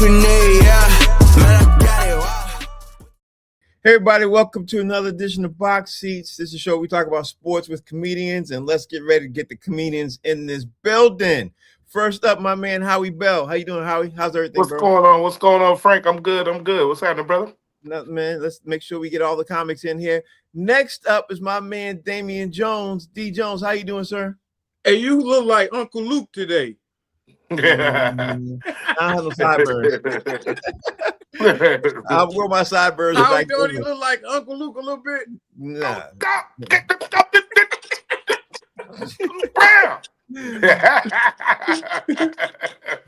we need, yeah. Man, I got it, wow. Hey everybody, welcome to another edition of Box Seats. This is a show we talk about sports with comedians, and let's get ready to get the comedians in this building. First up, my man Howie Bell. How you doing, Howie? How's everything, What's bro? going on? What's going on, Frank? I'm good. What's happening, brother? Nothing, man. Let's make sure we get all the comics in here. Next up is my man Damian Jones. D Jones, how you doing, sir? Hey, you look like Uncle Luke today. I have no sideburns. I'll grow my sideburns. How you doing? You look like Uncle Luke a little bit. Nah.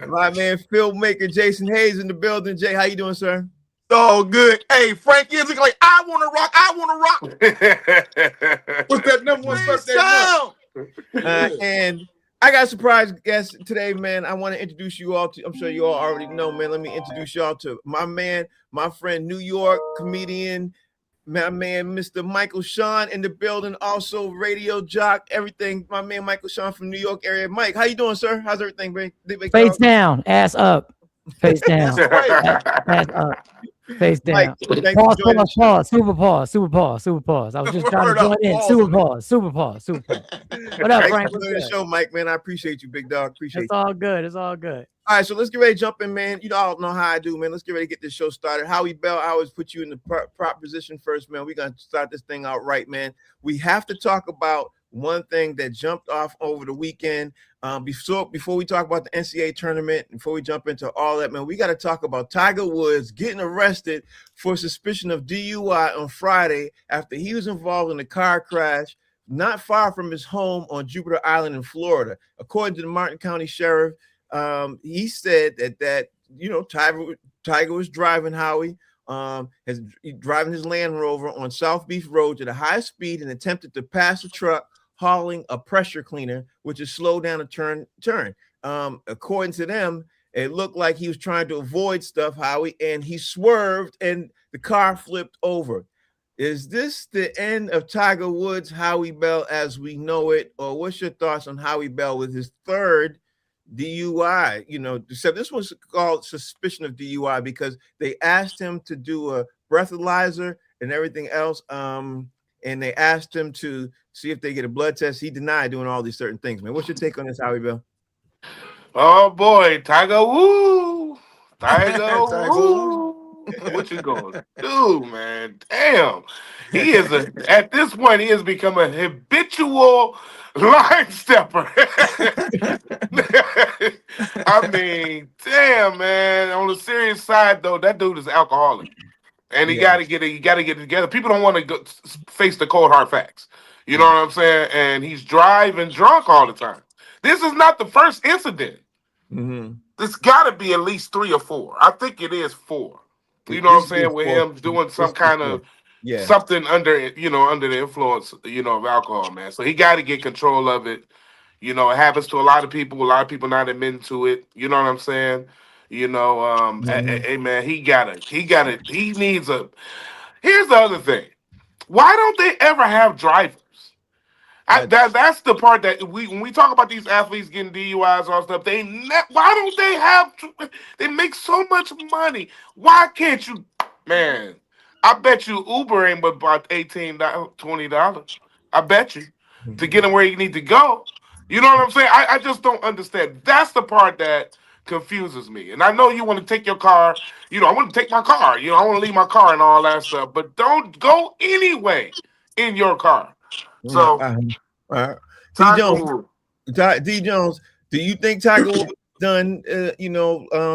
My man filmmaker Jason Hayes in the building. Jay, how you doing, sir? Oh, good. Hey, Frank is like, I want to rock. What's that number one birthday month? And I got a surprise guest today, man. I want to introduce you all to, I'm sure you all already know, man. Let me introduce y'all to my man, my friend, New York comedian, my man, Mr. Michael Sean in the building, also radio jock, everything. My man, Michael Sean from New York area. Mike, how you doing, sir? How's everything, big Face down, ass up. Face down, ass up. Face down. Mike, pause, super pause. I was just trying to join in. Super pause. What up, Frank? Thanks for doing the show, Mike, man. I appreciate you, big dog. Appreciate It's all good. It's all good. All right, so let's get ready to jump in, man. You all know how I do, man. Let's get ready to get this show started. Howie Bell, I always put you in the prop position first, man. We're going to start this thing out right, man. We have to talk about one thing that jumped off over the weekend. Before we talk about the NCAA tournament, before we jump into all that, man, we got to talk about Tiger Woods getting arrested for suspicion of DUI on Friday after he was involved in a car crash not far from his home on Jupiter Island in Florida. According to the Martin County Sheriff, he said that Tiger was driving Howie, driving his Land Rover on South Beach Road at a high speed and attempted to pass a truck hauling a pressure cleaner, which is slow down a turn. According to them, it looked like he was trying to avoid stuff, Howie, and he swerved and the car flipped over. Is this the end of Tiger Woods, Howie Bell, as we know it? Or what's your thoughts on Howie Bell with his third DUI? So this was called suspicion of DUI because they asked him to do a breathalyzer and everything else. And they asked him to see if they get a blood test. He denied doing all these certain things, man. What's your take on this, Howie Bell? Oh boy, Tiger Woo. Tiger Woo. What you gonna do, man? Damn. At this point, he has become a habitual line stepper. I mean, damn, man. On the serious side, though, that dude is alcoholic. And he got to get it together. People don't want to face the cold hard facts. You know what I'm saying? And he's driving drunk all the time. This is not the first incident. Mm-hmm. There's got to be at least 3 or 4. I think it is 4. You know what I'm saying? With him doing some kind of something under the influence, of alcohol, man. So he got to get control of it. It happens to a lot of people. A lot of people not admitting to it. You know what I'm saying? Hey man, he needs a. Here's the other thing. Why don't they ever have drivers? That's the part that when we talk about these athletes getting DUIs or stuff, why don't they have? They make so much money. Why can't you, man? I bet you Uber ain't but about $18, $20. I bet you to get him where you need to go. You know what I'm saying? I just don't understand. That's the part that confuses me. And I know you want to take your car. I want to take my car. I want to leave my car and all that stuff. But don't go anyway in your car. So, D Jones, do you think Tiger Woods done,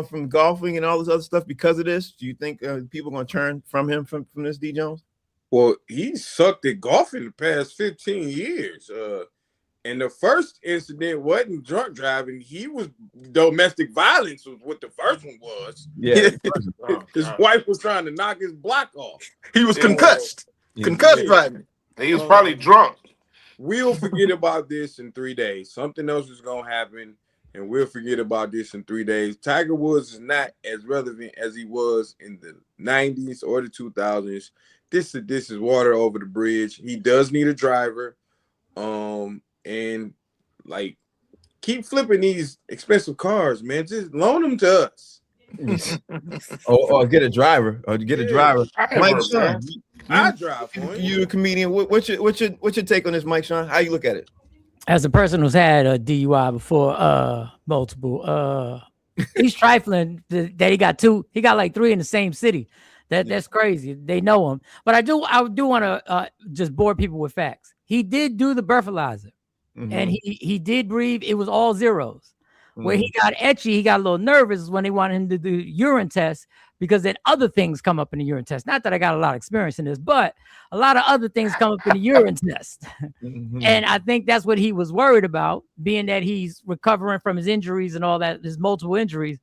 from golfing and all this other stuff because of this? Do you think people are going to turn from him from this, D Jones? Well, he sucked at golfing the past 15 years. And the first incident wasn't drunk driving. He was domestic violence was what the first one was. Yeah. His wife was trying to knock his block off. He was concussed. Concussed driving. He was probably drunk. We'll forget about this in 3 days. Something else is going to happen, and we'll forget about this in 3 days. Tiger Woods is not as relevant as he was in the 90s or the 2000s. This is water over the bridge. He does need a driver. And keep flipping these expensive cars, man. Just loan them to us. or get a driver. Mike Sean, I drive for him. You a comedian. What's your take on this, Mike Sean? How you look at it? As a person who's had a DUI before, multiple, he's trifling that he got two. He got like three in the same city. That's crazy. They know him. But I do want to just bore people with facts. He did do the breathalyzer, and he did breathe. It was all zeros. Where he got etchy, he got a little nervous when they wanted him to do urine tests, because then other things come up in the urine test. Not that I got a lot of experience in this, but a lot of other things come up in the urine test. And I think that's what he was worried about, being that he's recovering from his injuries and all that, his multiple injuries.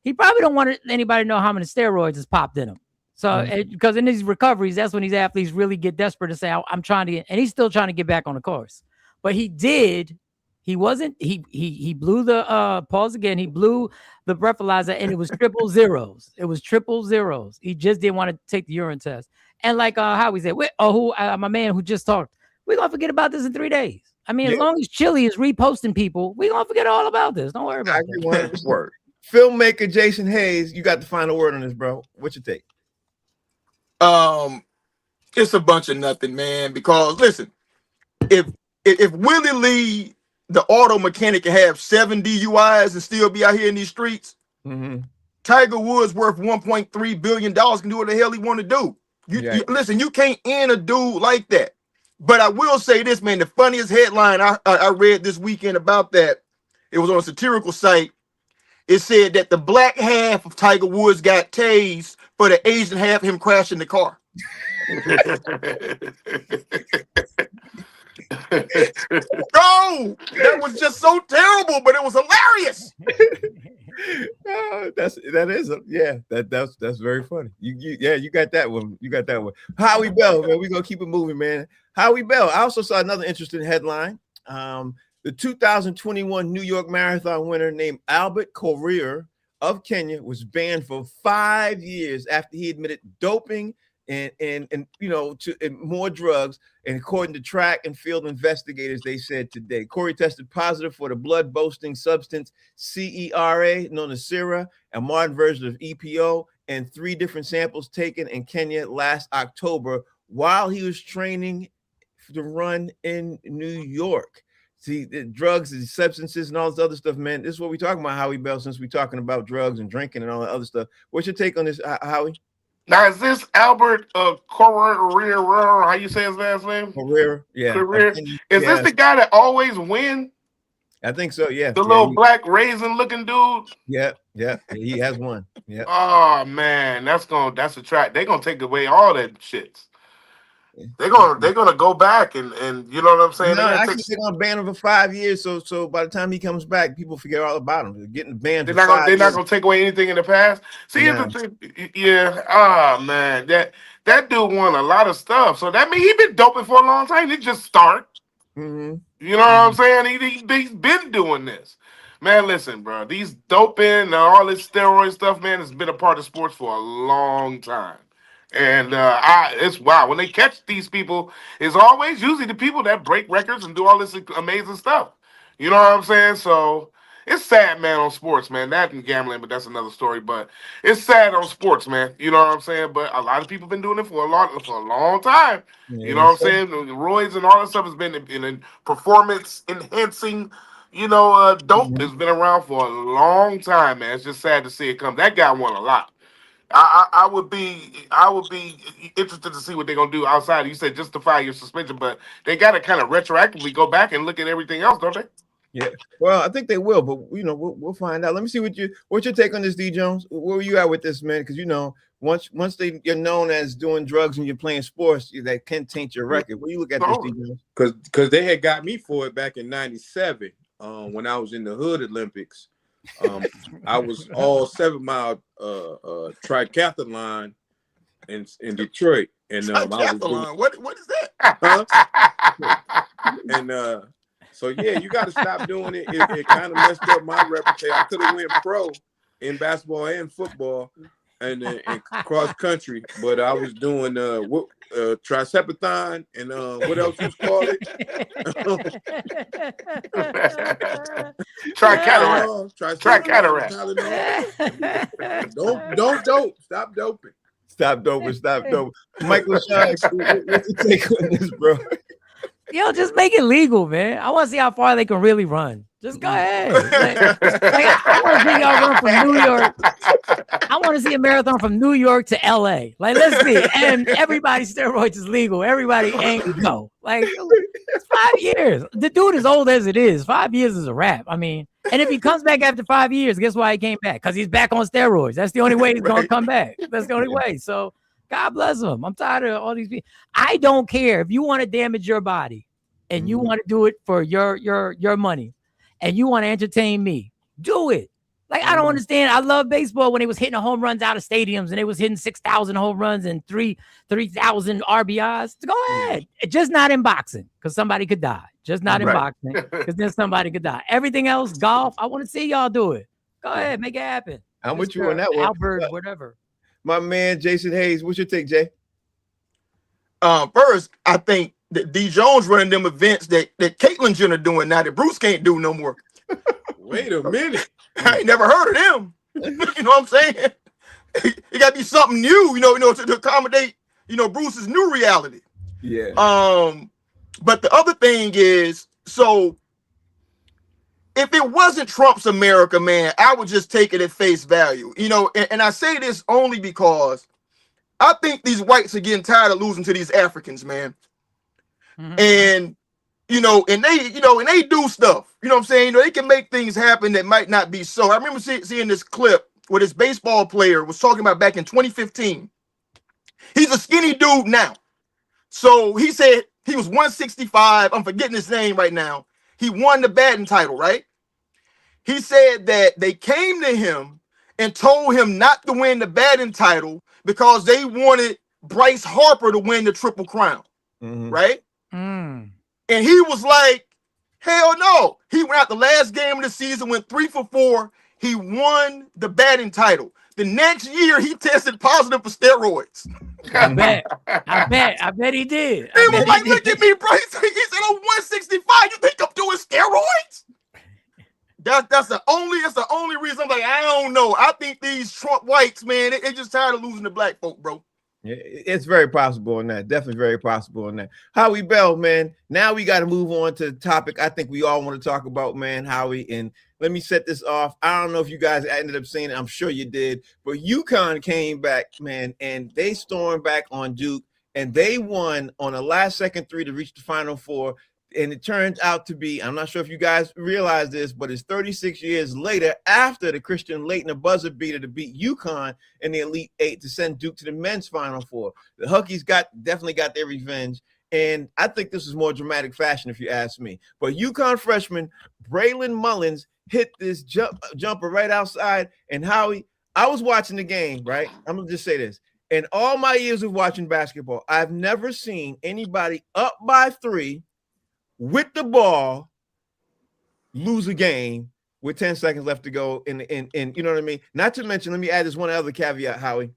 He probably don't want anybody to know how many steroids has popped in him. So, because in these recoveries, that's when these athletes really get desperate to say, I'm trying to get, and he's still trying to get back on the course. But he blew the pause again. He blew the breathalyzer, and it was triple zeros. It was triple zeros. He just didn't want to take the urine test. And like how we said, my man who just talked, we're gonna forget about this in 3 days. I mean, as long as Chili is reposting people, we're gonna forget all about this. Don't worry about it. Word. Filmmaker Jason Hayes, you got the final word on this, bro. What's your take? It's a bunch of nothing, man. Because listen, if Willie Lee, the auto mechanic, can have 7 DUIs and still be out here in these streets, Tiger Woods worth $1.3 billion can do what the hell he want to do. You listen, you can't end a dude like that. But I will say this, man, the funniest headline I read this weekend about that, it was on a satirical site. It said that the black half of Tiger Woods got tased for the Asian half of him crashing the car. No, that was just so terrible, but it was hilarious. That's very funny. You got that one. You got that one. Howie Bell, man. We're gonna keep it moving, man. Howie Bell. I also saw another interesting headline. The 2021 New York Marathon winner named Albert Korir of Kenya was banned for 5 years after he admitted doping and more drugs. And according to track and field investigators, they said today, Corey tested positive for the blood-boosting substance CERA, known as Sera, a modern version of EPO, and 3 different samples taken in Kenya last October while he was training to run in New York. See, the drugs and substances and all this other stuff, man. This is what we're talking about, Howie Bell, since we're talking about drugs and drinking and all that other stuff. What's your take on this, Howie? Now, is this Albert Korir? How you say his last name? Korir, yeah. Korir. Is this the guy that always wins? I think so, yeah. The little black raisin-looking dude? Yeah, he has one. Yeah. Oh, man, that's a track. They're going to take away all that shit. They're gonna go back and you know what I'm saying? No, they're gonna ban him for 5 years. So by the time he comes back, people forget all about him. They're getting banned. They're not gonna take away anything in the past. See, oh man, that dude won a lot of stuff. So that means he's been doping for a long time. He just start. You know what I'm saying? He's been doing this. Man, listen, bro. These doping and all this steroid stuff, man, has been a part of sports for a long time. And it's wow. When they catch these people, it's always usually the people that break records and do all this amazing stuff. You know what I'm saying? So it's sad, man, on sports, man. That and gambling, but that's another story. But it's sad on sports, man. You know what I'm saying? But a lot of people have been doing it for a long time. Yeah, you know what I'm saying? The roids and all that stuff has been in performance enhancing. Dope has been around for a long time, man. It's just sad to see it come. That guy won a lot. I would be interested to see what they're gonna do outside. You said just the 5-year suspension, but they got to kind of retroactively go back and look at everything else, don't they? Yeah. Well, I think they will, but we'll find out. Let me see what's your take on this, D Jones. Where were you at with this, man? Because once you're known as doing drugs and you're playing sports, that can taint your record. Where you look at this, D Jones? Because they had got me for it back in '97 when I was in the Hood Olympics. I was all 7-mile triathlon in Detroit, and I was doing, what is that? Huh? And so yeah, you got to stop doing it. It kind of messed up my reputation. I could have went pro in basketball and football, and cross country, but I was doing tricepathon and what else you call it? Tricataract. Don't dope. Stop doping. Stop doping. Michael Shanks, what's your take on this, bro? Yo, just make it legal, man. I want to see how far they can really run. Just go ahead. I want to see y'all run from New York. I want to see a marathon from New York to LA. Like, let's see. And everybody's steroids is legal. Everybody ain't go. Like, it's 5 years. The dude is old as it is. 5 years is a wrap. I mean, and if he comes back after 5 years, guess why he came back? Because he's back on steroids. That's the only way he's going to come back. That's the only way. So God bless him. I'm tired of all these people. I don't care if you want to damage your body and you want to do it for your money and you want to entertain me, do it. Like, I don't understand. I love baseball when it was hitting home runs out of stadiums and it was hitting 6,000 home runs and 3,000 RBIs. Go ahead. Just not in boxing because somebody could die. Just not in boxing because then somebody could die. Everything else, golf, I want to see y'all do it. Go ahead. Make it happen. I'm with you on that one. Albert, whatever. My man, Jason Hayes, what's your take, Jay? First, I think that D. Jones running them events that Caitlyn Jenner doing now that Bruce can't do no more. Wait a minute. I ain't never heard of them. You know what I'm saying? It got to be something new, to accommodate, Bruce's new reality. Yeah. But the other thing is, so if it wasn't Trump's America, man, I would just take it at face value, and I say this only because I think these whites are getting tired of losing to these Africans, man. Mm-hmm. And they do stuff, you know what I'm saying? They can make things happen that might not be so. I remember seeing this clip where this baseball player was talking about back in 2015. He's a skinny dude now. So he said he was 165. I'm forgetting his name right now. He won the batting title, right? He said that they came to him and told him not to win the batting title because they wanted Bryce Harper to win the Triple Crown, right? Mm. And he was like, hell no. He went out the last game of the season, went 3 for 4. He won the batting title. The next year, he tested positive for steroids. I bet he did. He was like, look at me, bro. He said, I'm 165. You think I'm doing steroids? That's the only reason I'm like, I don't know. I think these Trump whites, man, they just tired of losing to black folk, bro. Yeah, it's very possible on that. Definitely very possible on that. Howie Bell, man. Now we got to move on to the topic I think we all want to talk about, man, Howie. And let me set this off. I don't know if you guys ended up seeing it. I'm sure you did. But UConn came back, man, and they stormed back on Duke, and they won on a last-second 3 to reach the Final Four. And it turns out to be, I'm not sure if you guys realize this, but it's 36 years later after the Christian Laettner buzzer beater to beat UConn in the Elite Eight to send Duke to the men's Final Four. The Huskies definitely got their revenge. And I think this is more dramatic fashion, if you ask me. But UConn freshman Braylon Mullins hit this jumper right outside. And Howie, I was watching the game, right? I'm going to just say this. In all my years of watching basketball, I've never seen anybody up by 3 with the ball lose a game with 10 seconds left to go in you know what I mean? Not to mention, let me add this one other caveat, Howie.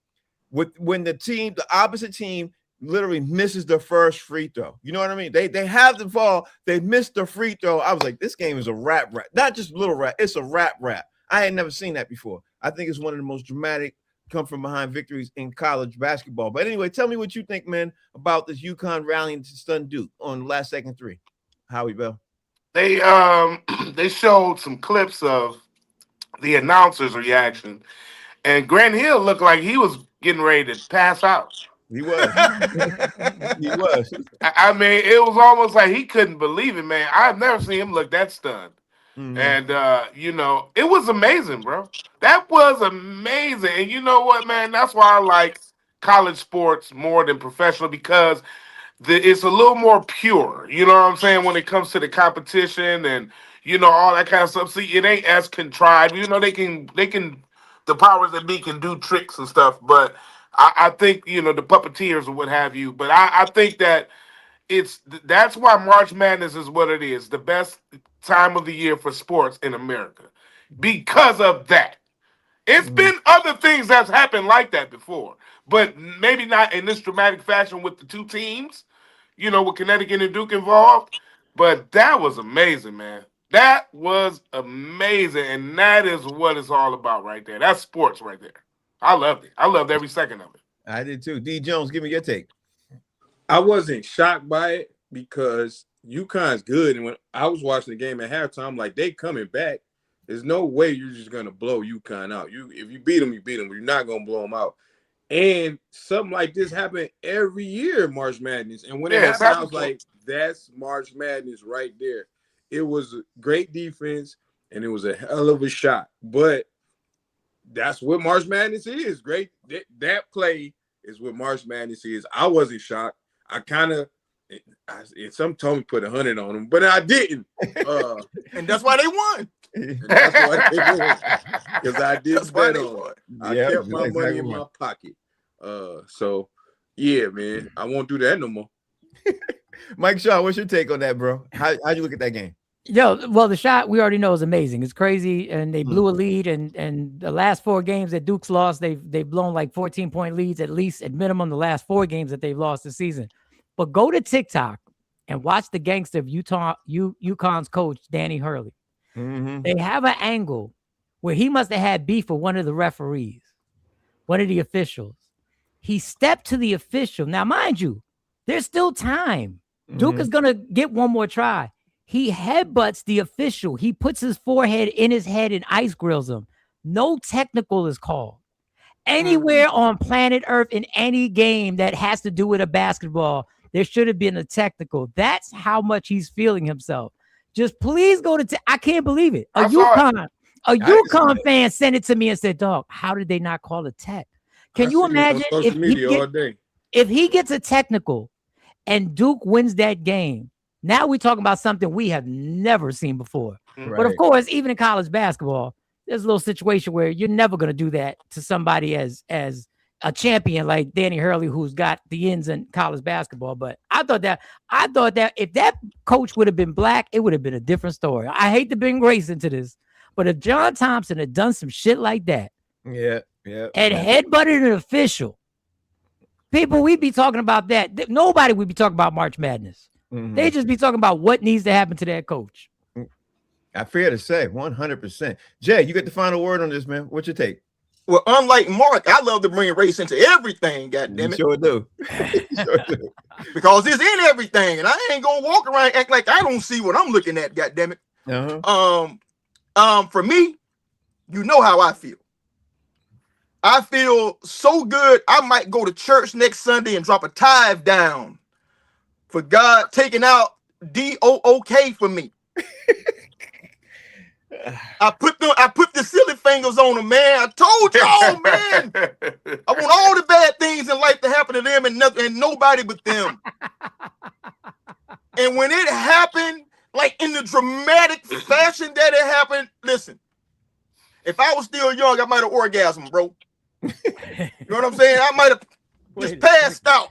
When the opposite team literally misses the first free throw. You know what I mean? They have the ball, they missed the free throw. I was like, this game is a rap. Not just little rap, it's a rap. I had never seen that before. I think it's one of the most dramatic come from behind victories in college basketball. But anyway, tell me what you think, man, about this UConn rallying to stun Duke on the last second 3. Howie Bell. They showed some clips of the announcer's reaction, and Grant Hill looked like he was getting ready to pass out. He was. He was. I mean, it was almost like he couldn't believe it, man. I've never seen him look that stunned. Mm-hmm. And it was amazing, bro. That was amazing. And you know what, man? That's why I like college sports more than professional, because it's a little more pure, you know what I'm saying, when it comes to the competition and, all that kind of stuff. See, it ain't as contrived. They can, the powers that be can do tricks and stuff, but I think, the puppeteers or what have you. But I think that that's why March Madness is what it is, the best time of the year for sports in America, because of that. It's been other things that's happened like that before, but maybe not in this dramatic fashion with the two teams, with Connecticut and Duke involved. But that was amazing, man. That was amazing, and that is what it's all about right there. That's sports right there. I loved it. I loved every second of it. I did too. D. Jones, give me your take. I wasn't shocked by it because UConn's good, and when I was watching the game at halftime, I'm like, they coming back. There's no way you're just gonna blow UConn out. If you beat them, you beat them. You're not gonna blow them out. And something like this happened every year, March Madness. And when it happened, I was like, that's March Madness right there. It was a great defense, and it was a hell of a shot. But that's what March Madness is. Great. That play is what March Madness is. I wasn't shocked. I kind of, some told me put 100 on them, but I didn't. And that's why they won. That's why they won. Because I didn't bet on it. I kept my money in my pocket. So, yeah, man, I won't do that no more. Mike Shaw, what's your take on that, bro? How'd you look at that game? Yo, well, the shot we already know is amazing. It's crazy, and they blew a lead, and the last 4 games that Duke's lost, they've blown like 14-point leads at least at minimum the last 4 games that they've lost this season. But go to TikTok and watch the gangster of UConn's coach Danny Hurley. Mm-hmm. They have an angle where he must have had beef with one of the referees, one of the officials. He stepped to the official. Now, mind you, there's still time. Duke is gonna get one more try. He headbutts the official. He puts his forehead in his head and ice grills him. No technical is called. Anywhere on planet Earth in any game that has to do with a basketball, there should have been a technical. That's how much he's feeling himself. Just please go to I can't believe it. A UConn fan sent it to me and said, dog, how did they not call a tech? Can you imagine if he gets a technical and Duke wins that game? Now we're talking about something we have never seen before. Right. But of course, even in college basketball, there's a little situation where you're never going to do that to somebody as a champion like Danny Hurley, who's got the ends in college basketball. But I thought that if that coach would have been black, it would have been a different story. I hate to bring race into this, but if John Thompson had done some shit like that, and headbutted an official, people, we'd be talking about that. Nobody would be talking about March Madness. They just be talking about what needs to happen to that coach. I fear to say 100%. Jay, you get the final word on this, man. What's your take? Well, unlike Mark, I love to bring race into everything, goddammit. You sure do. Because it's in everything, and I ain't gonna walk around and act like I don't see what I'm looking at, goddammit. For me, you know how I feel. I feel so good, I might go to church next Sunday and drop a tithe down for God taking out DOOK for me. I put the silly fingers on them, man. I told y'all, man. I want all the bad things in life to happen to them and nobody but them. And when it happened, like in the dramatic fashion that it happened, listen, if I was still young, I might have orgasmed, bro. You know what I'm saying? I might have just passed out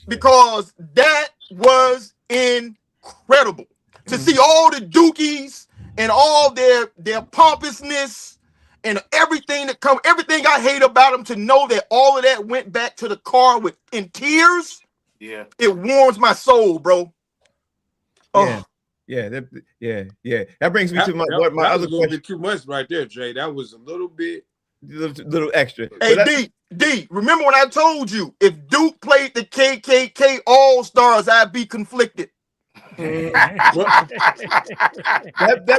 because that was incredible to see all the Dukies and all their pompousness and everything I hate about them, to know that all of that went back to the car in tears. Yeah, it warms my soul, bro. Oh. Yeah. That brings me to my other question. Too much right there, Jay. That was a little bit. Little extra. Hey, D, remember when I told you if Duke played the KKK All-Stars, I'd be conflicted. that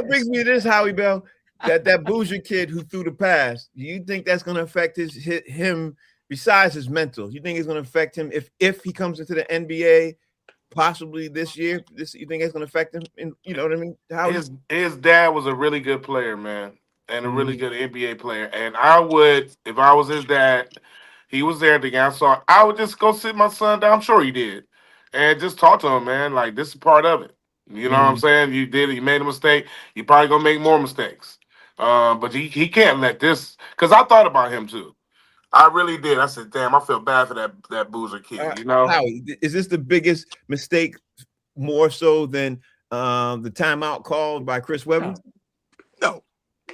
brings me to this, Howie Bell. That Bougie kid who threw the pass, do you think that's going to affect him besides his mental? You think it's going to affect him if he comes into the NBA possibly this year? You think it's going to affect him? You know what I mean? His dad was a really good player, man. And a really good NBA player. And I would, if I was his dad, he was there at the game. So I would just go sit my son down. I'm sure he did. And just talk to him, man. Like, this is part of it. You know what I'm saying? You made a mistake. You're probably going to make more mistakes. But he can't let this, because I thought about him too. I really did. I said, damn, I feel bad for that Boozer kid, you know? Howie, is this the biggest mistake more so than the timeout called by Chris Webber? No.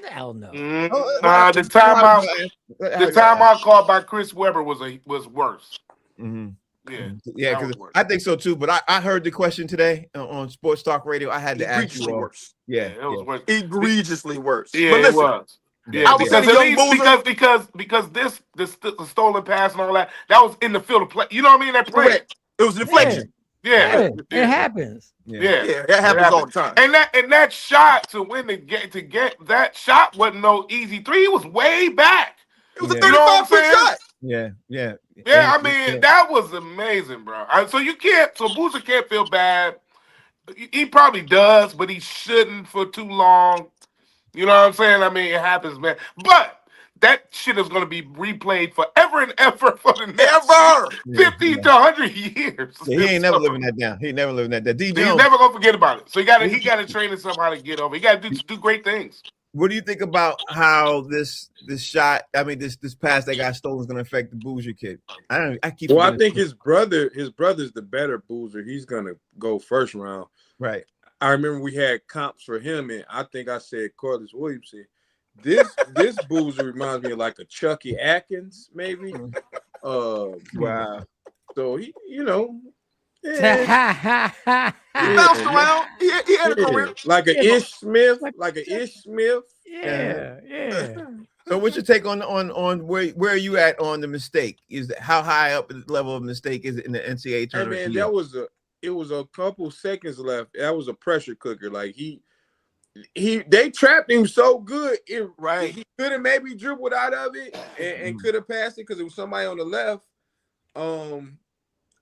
Hell no. Nah, the timeout called by Chris Webber was worse. Mm-hmm. Yeah, because I think so too. But I heard the question today on Sports Talk Radio. I had to ask you all. Worse. Yeah, it was worse. Egregiously worse. Yeah, but listen, it was. Yeah, I would say the young Boozer because the stolen pass and all that was in the field of play. You know what I mean? That play. Correct. It was a deflection. Yeah. It happens. Yeah, that happens all the time. And that shot to get that shot wasn't no easy three. It was way back. It was a 35-foot shot. Yeah. I mean, that was amazing, bro. So Boozer can't feel bad. He probably does, but he shouldn't for too long. You know what I'm saying? I mean, it happens, man. But that shit is going to be replayed forever and ever for the next 50 to 100 years. Yeah, he ain't never living that down. He ain't never living that down. He's never going to forget about it. So he got to train himself how to get over. He got to do great things. What do you think about how this shot? I mean, this pass that got stolen is going to affect the Boozer kid. I think his brother's the better Boozer. He's going to go first round. Right. I remember we had comps for him, and I think I said Corliss Williamson. This Boozer reminds me of like a Chucky Atkins, maybe. Wow. So he, He bounced around. He had a career. Like an Ish Smith. Yeah. So what's your take on where are you at on the mistake? How high up the level of mistake is it in the NCAA tournament? Hey man, it was a couple seconds left. That was a pressure cooker. Like they trapped him so good. He could have maybe dribbled out of it and could have passed it because it was somebody on the left.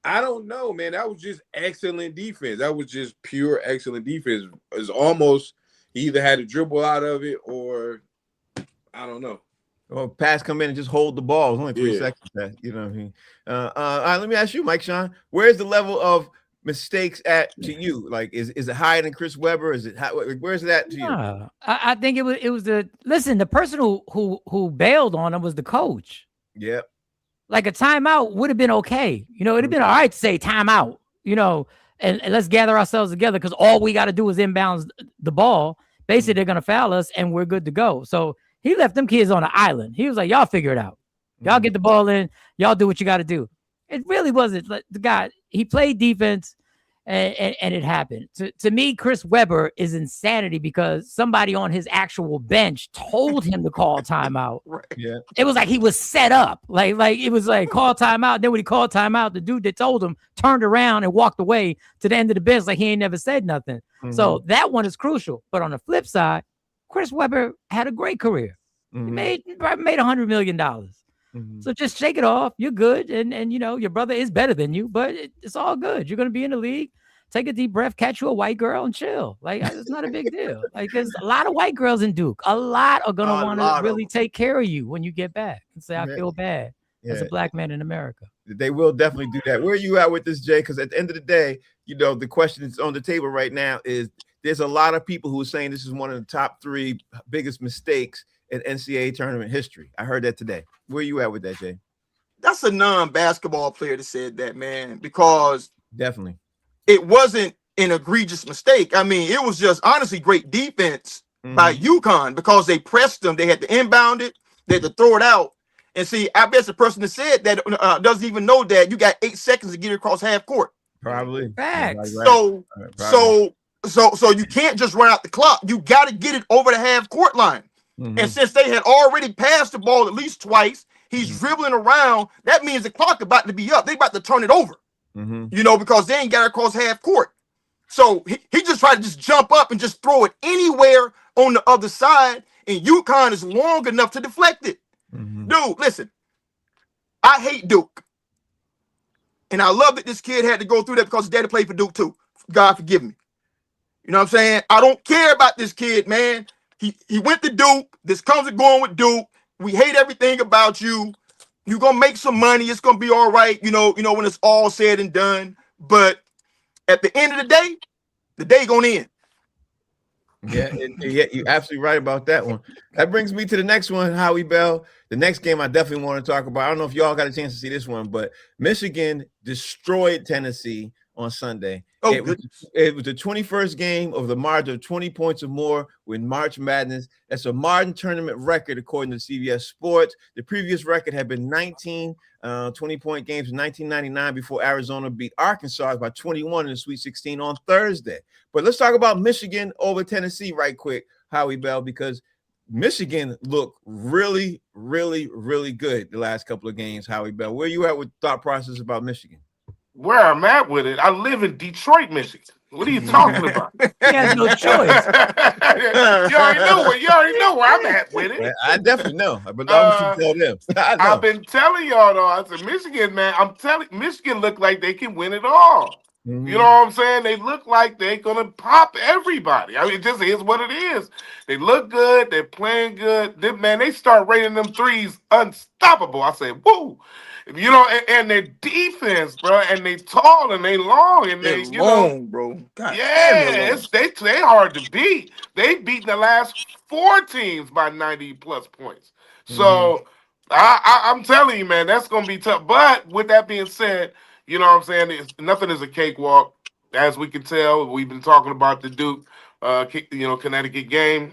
I don't know, man. That was just excellent defense. That was just pure excellent defense. It's almost he either had to dribble out of it or I don't know. Or pass come in and just hold the ball. It's only 3 seconds. You know what I mean? All right, let me ask you, Mike Sean, where's the level of mistakes at to you? Like, is it higher than Chris Webber? Where's it at to you? I think it was the person who bailed on him was the coach. Yep. Like a timeout would have been okay. It'd have been all right to say timeout, and let's gather ourselves together because all we got to do is inbounds the ball. Basically, they're going to foul us and we're good to go. So he left them kids on an island. He was like, y'all figure it out. Y'all get the ball in. Y'all do what you got to do. It really wasn't like the guy. He played defense and it happened. To me, Chris Webber is insanity because somebody on his actual bench told him to call timeout. Right. Yeah. It was like he was set up. Like it was like call timeout. Then when he called timeout, the dude that told him turned around and walked away to the end of the bench like he ain't never said nothing. Mm-hmm. So that one is crucial. But on the flip side, Chris Webber had a great career. He made $100 million. Mm-hmm. So just shake it off. You're good. And your brother is better than you, but it's all good. You're going to be in the league. Take a deep breath, catch you a white girl and chill. Like, it's not a big deal. Like, there's a lot of white girls in Duke. A lot are going to want to really take care of you when you get back and say, I feel bad as a black man in America. They will definitely do that. Where are you at with this, Jay? Because at the end of the day, the question that's on the table right now is there's a lot of people who are saying this is one of the top 3 biggest mistakes in NCAA tournament history. I heard that today. Where are you at with that, Jay? That's a non-basketball player that said that, man, because definitely it wasn't an egregious mistake. I mean, it was just honestly great defense by UConn because they pressed them. They had to inbound it. They had to throw it out. And see, I bet the person that said that doesn't even know that you got 8 seconds to get it across half court. Probably. Facts. So you can't just run out the clock. You got to get it over the half court line. And since they had already passed the ball at least twice, he's dribbling around. That means the clock about to be up. They about to turn it over. Because they ain't got it across half court. So he just tried to just jump up and just throw it anywhere on the other side. And UConn is long enough to deflect it. Dude, listen, I hate Duke. And I love that this kid had to go through that because his daddy played for Duke too. God forgive me. You know what I'm saying? I don't care about this kid, man. He went to Duke. This comes and going with Duke. We hate everything about you. You're going to make some money. It's going to be all right, when it's all said and done. But at the end of the day going to end. Yeah, you're absolutely right about that one. That brings me to the next one, Howie Bell. The next game I definitely want to talk about. I don't know if y'all got a chance to see this one, but Michigan destroyed Tennessee on Sunday. Oh, it was the 21st game of the margin of 20 points or more with March Madness. That's a modern tournament record according to CBS Sports. The previous record had been 19 20-point games in 1999 before Arizona beat Arkansas by 21 in the Sweet 16 on Thursday. But let's talk about Michigan over Tennessee right quick, Howie Bell, because Michigan looked really, really, really good the last couple of games, Howie Bell. Where you at with thought process about Michigan? Where I'm at with it, I live in Detroit, Michigan. What are you talking about? He has no choice. You already know where I'm at with it. I definitely know, but I'm tell them. I've been telling y'all though. I said Michigan, man. I'm telling Michigan look like they can win it all. Mm-hmm. You know what I'm saying? They look like they're gonna pop everybody. I mean, it just is what it is. They look good. They're playing good. They start rating them threes unstoppable. I say, woo. You know, and their defense, bro, and they tall and they long and they long, bro. God they hard to beat. They've beaten the last 4 teams by 90 plus points. So I'm telling you, man, that's gonna be tough. But with that being said, you know what I'm saying? Nothing is a cakewalk, as we can tell. We've been talking about the Duke, Connecticut game.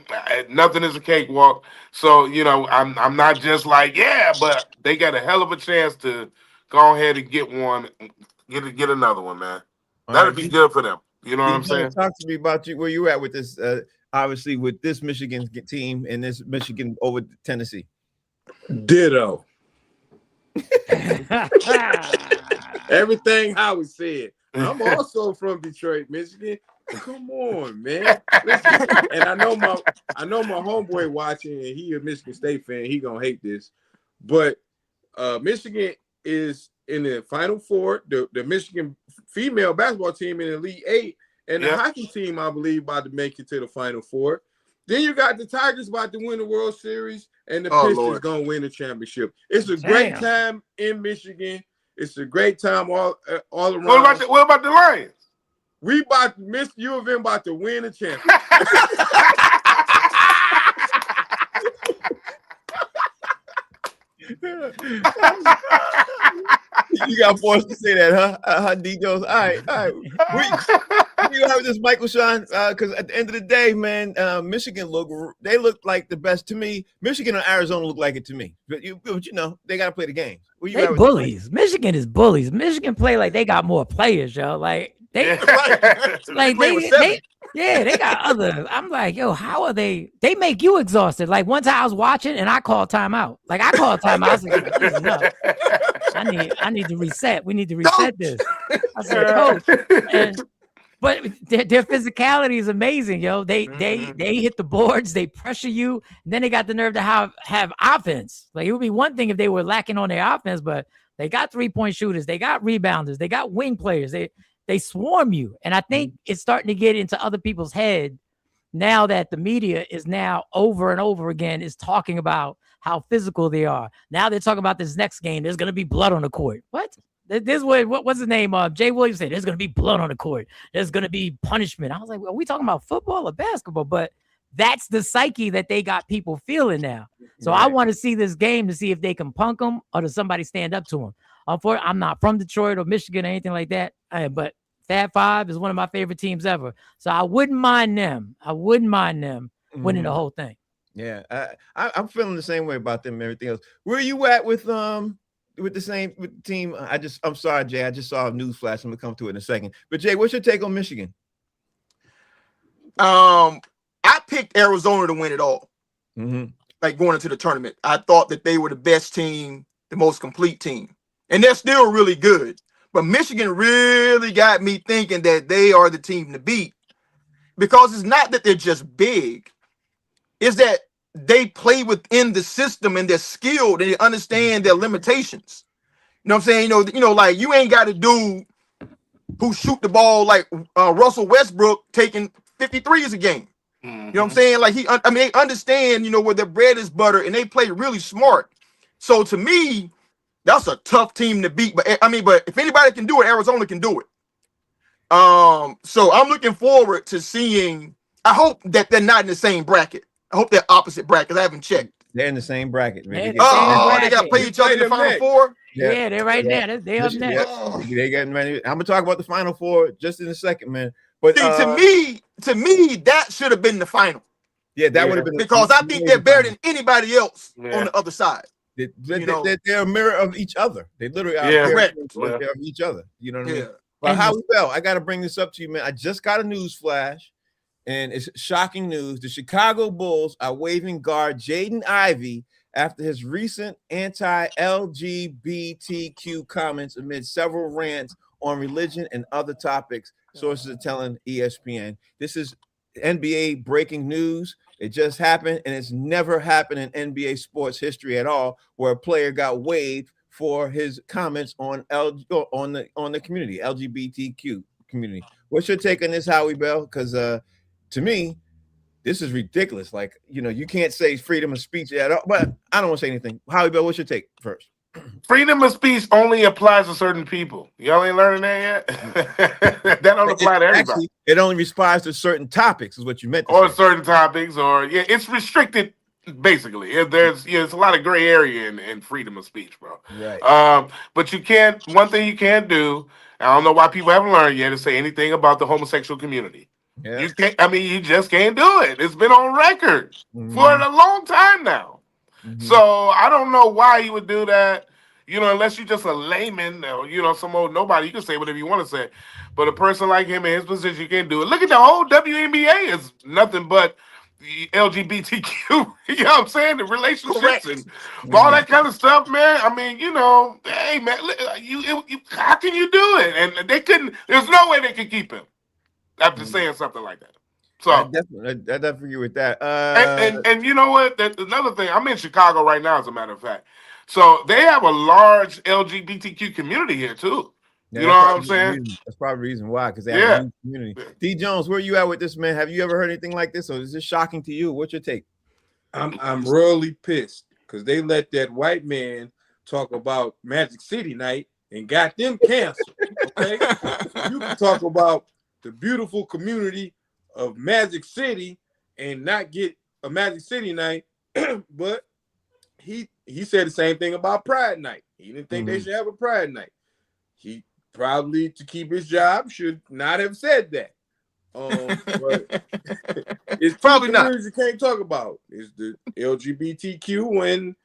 Nothing is a cakewalk. So, I'm not just like, yeah, but they got a hell of a chance to go ahead and get one, get another one, man. That'd be good for them. You know what I'm saying? Talk to me about where you at with this, obviously, with this Michigan team and this Michigan over Tennessee. Ditto. Everything Howie said. I'm also from Detroit, Michigan. Come on, man. Listen, and I know my homeboy watching, and he a Michigan State fan. He gonna hate this, but Michigan is in the Final Four. The Michigan female basketball team in the Elite Eight, and the hockey team, I believe, about to make it to the Final Four. Then you got the Tigers about to win the World Series, and the Pistons gonna win the championship. It's a great time in Michigan. It's a great time all around. What about the Lions? We about to miss U of M about to win the championship. You got forced to say that, huh? D-Jones. All right. We have this Michael Sean, because at the end of the day, man, Michigan look like the best to me. Michigan and Arizona look like it to me. But they got to play the games. They bullies. Michigan is bullies. Michigan play like they got more players, yo. Like they got other. I'm like, yo, how are they? They make you exhausted. Like one time I was watching and I called timeout. Like I called timeout. I was like, this is enough. I need to reset. We need to reset this. I said, coach. But their physicality is amazing, yo. They hit the boards, they pressure you, and then they got the nerve to have offense. Like it would be one thing if they were lacking on their offense, but they got 3-point shooters, they got rebounders, they got wing players, they swarm you. And I think it's starting to get into other people's head now that the media is now over and over again is talking about how physical they are. Now they're talking about this next game. There's gonna be blood on the court. What? This is what's his name? Jay Williams said, there's going to be blood on the court. There's going to be punishment. I was like, are we talking about football or basketball? But that's the psyche that they got people feeling now. So I want to see this game to see if they can punk them or does somebody stand up to them. I'm not from Detroit or Michigan or anything like that. But Fab Five is one of my favorite teams ever. So I wouldn't mind them. Winning the whole thing. Yeah, I'm feeling the same way about them and everything else. Where are you at with the team? I'm sorry, Jay. I just saw a news flash. I'm gonna come to it in a second. But Jay, what's your take on Michigan? I picked Arizona to win it all. Like going into the tournament, I thought that they were the best team, the most complete team, and they're still really good. But Michigan really got me thinking that they are the team to beat because it's not that they're just big; it's that they play within the system and they're skilled and they understand their limitations. You know what I'm saying? Like you ain't got a dude who shoot the ball like Russell Westbrook taking 53s a game. You know what I'm saying? Like they understand, where their bread is butter and they play really smart. So to me, that's a tough team to beat. But if anybody can do it, Arizona can do it. So I'm looking forward to seeing. I hope that they're not in the same bracket. I hope they're opposite brackets. I haven't checked. They're in the same bracket, man. They got to play each other in the Final Four. Yeah, they're right there. They up next. They getting ready. I'm gonna talk about the Final Four just in a second, man. But see, to me, that should have been the final. Yeah, that would have been because I think they're better than anybody else on the other side. They're a mirror of each other. They literally are of each other. You know what I mean? But how well, I got to bring this up to you, man. I just got a news flash, and it's shocking news. The Chicago Bulls are waiving guard Jaden Ivey after his recent anti-LGBTQ comments amid several rants on religion and other topics. Sources are telling ESPN. This is NBA breaking news. It just happened, and it's never happened in NBA sports history at all, where a player got waived for his comments on the community, LGBTQ community. What's your take on this, Howie Bell? Because to me, this is ridiculous. Like, you can't say freedom of speech at all. But I don't want to say anything. Howie Bell, what's your take first? Freedom of speech only applies to certain people. Y'all ain't learning that yet? That don't apply to everybody. Actually, it only responds to certain topics, is what you meant to or say. Certain topics, it's restricted. Basically, there's a lot of gray area in freedom of speech, bro. Right. But you can't. One thing you can't do. I don't know why people haven't learned yet, is say anything about the homosexual community. Yeah. You can't. I mean, you just can't do it. It's been on record for a long time now. So I don't know why you would do that, unless you're just a layman or, some old nobody. You can say whatever you want to say. But a person like him in his position, you can't do it. Look at the whole WNBA is nothing but the LGBTQ, you know what I'm saying? The relationships and all that kind of stuff, man. I mean, hey, man, how can you do it? And there's no way they could keep him after saying something like that. So I definitely agree with that. And you know what? Another thing, I'm in Chicago right now, as a matter of fact. So they have a large LGBTQ community here too. Yeah, you know what I'm saying? That's probably the reason why, because they have a huge community. D. Jones, where you at with this, man? Have you ever heard anything like this, or is this shocking to you? What's your take? I'm really pissed because they let that white man talk about Magic City night and got them canceled. Okay, you can talk about the beautiful community of Magic City and not get a Magic City night, but he said the same thing about Pride Night. He didn't think they should have a Pride Night. He probably, to keep his job, should not have said that. But it's probably not. You can't talk about is the LGBTQ and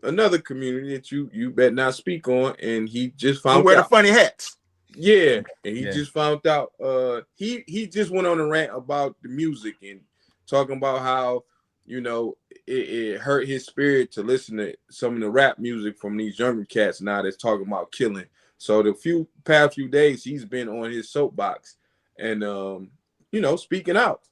another community that you better not speak on. And he just found wear out. The funny hats. Yeah, and he just found out. He just went on a rant about the music and talking about how it hurt his spirit to listen to some of the rap music from these younger cats now that's talking about killing. So the past few days he's been on his soapbox and speaking out.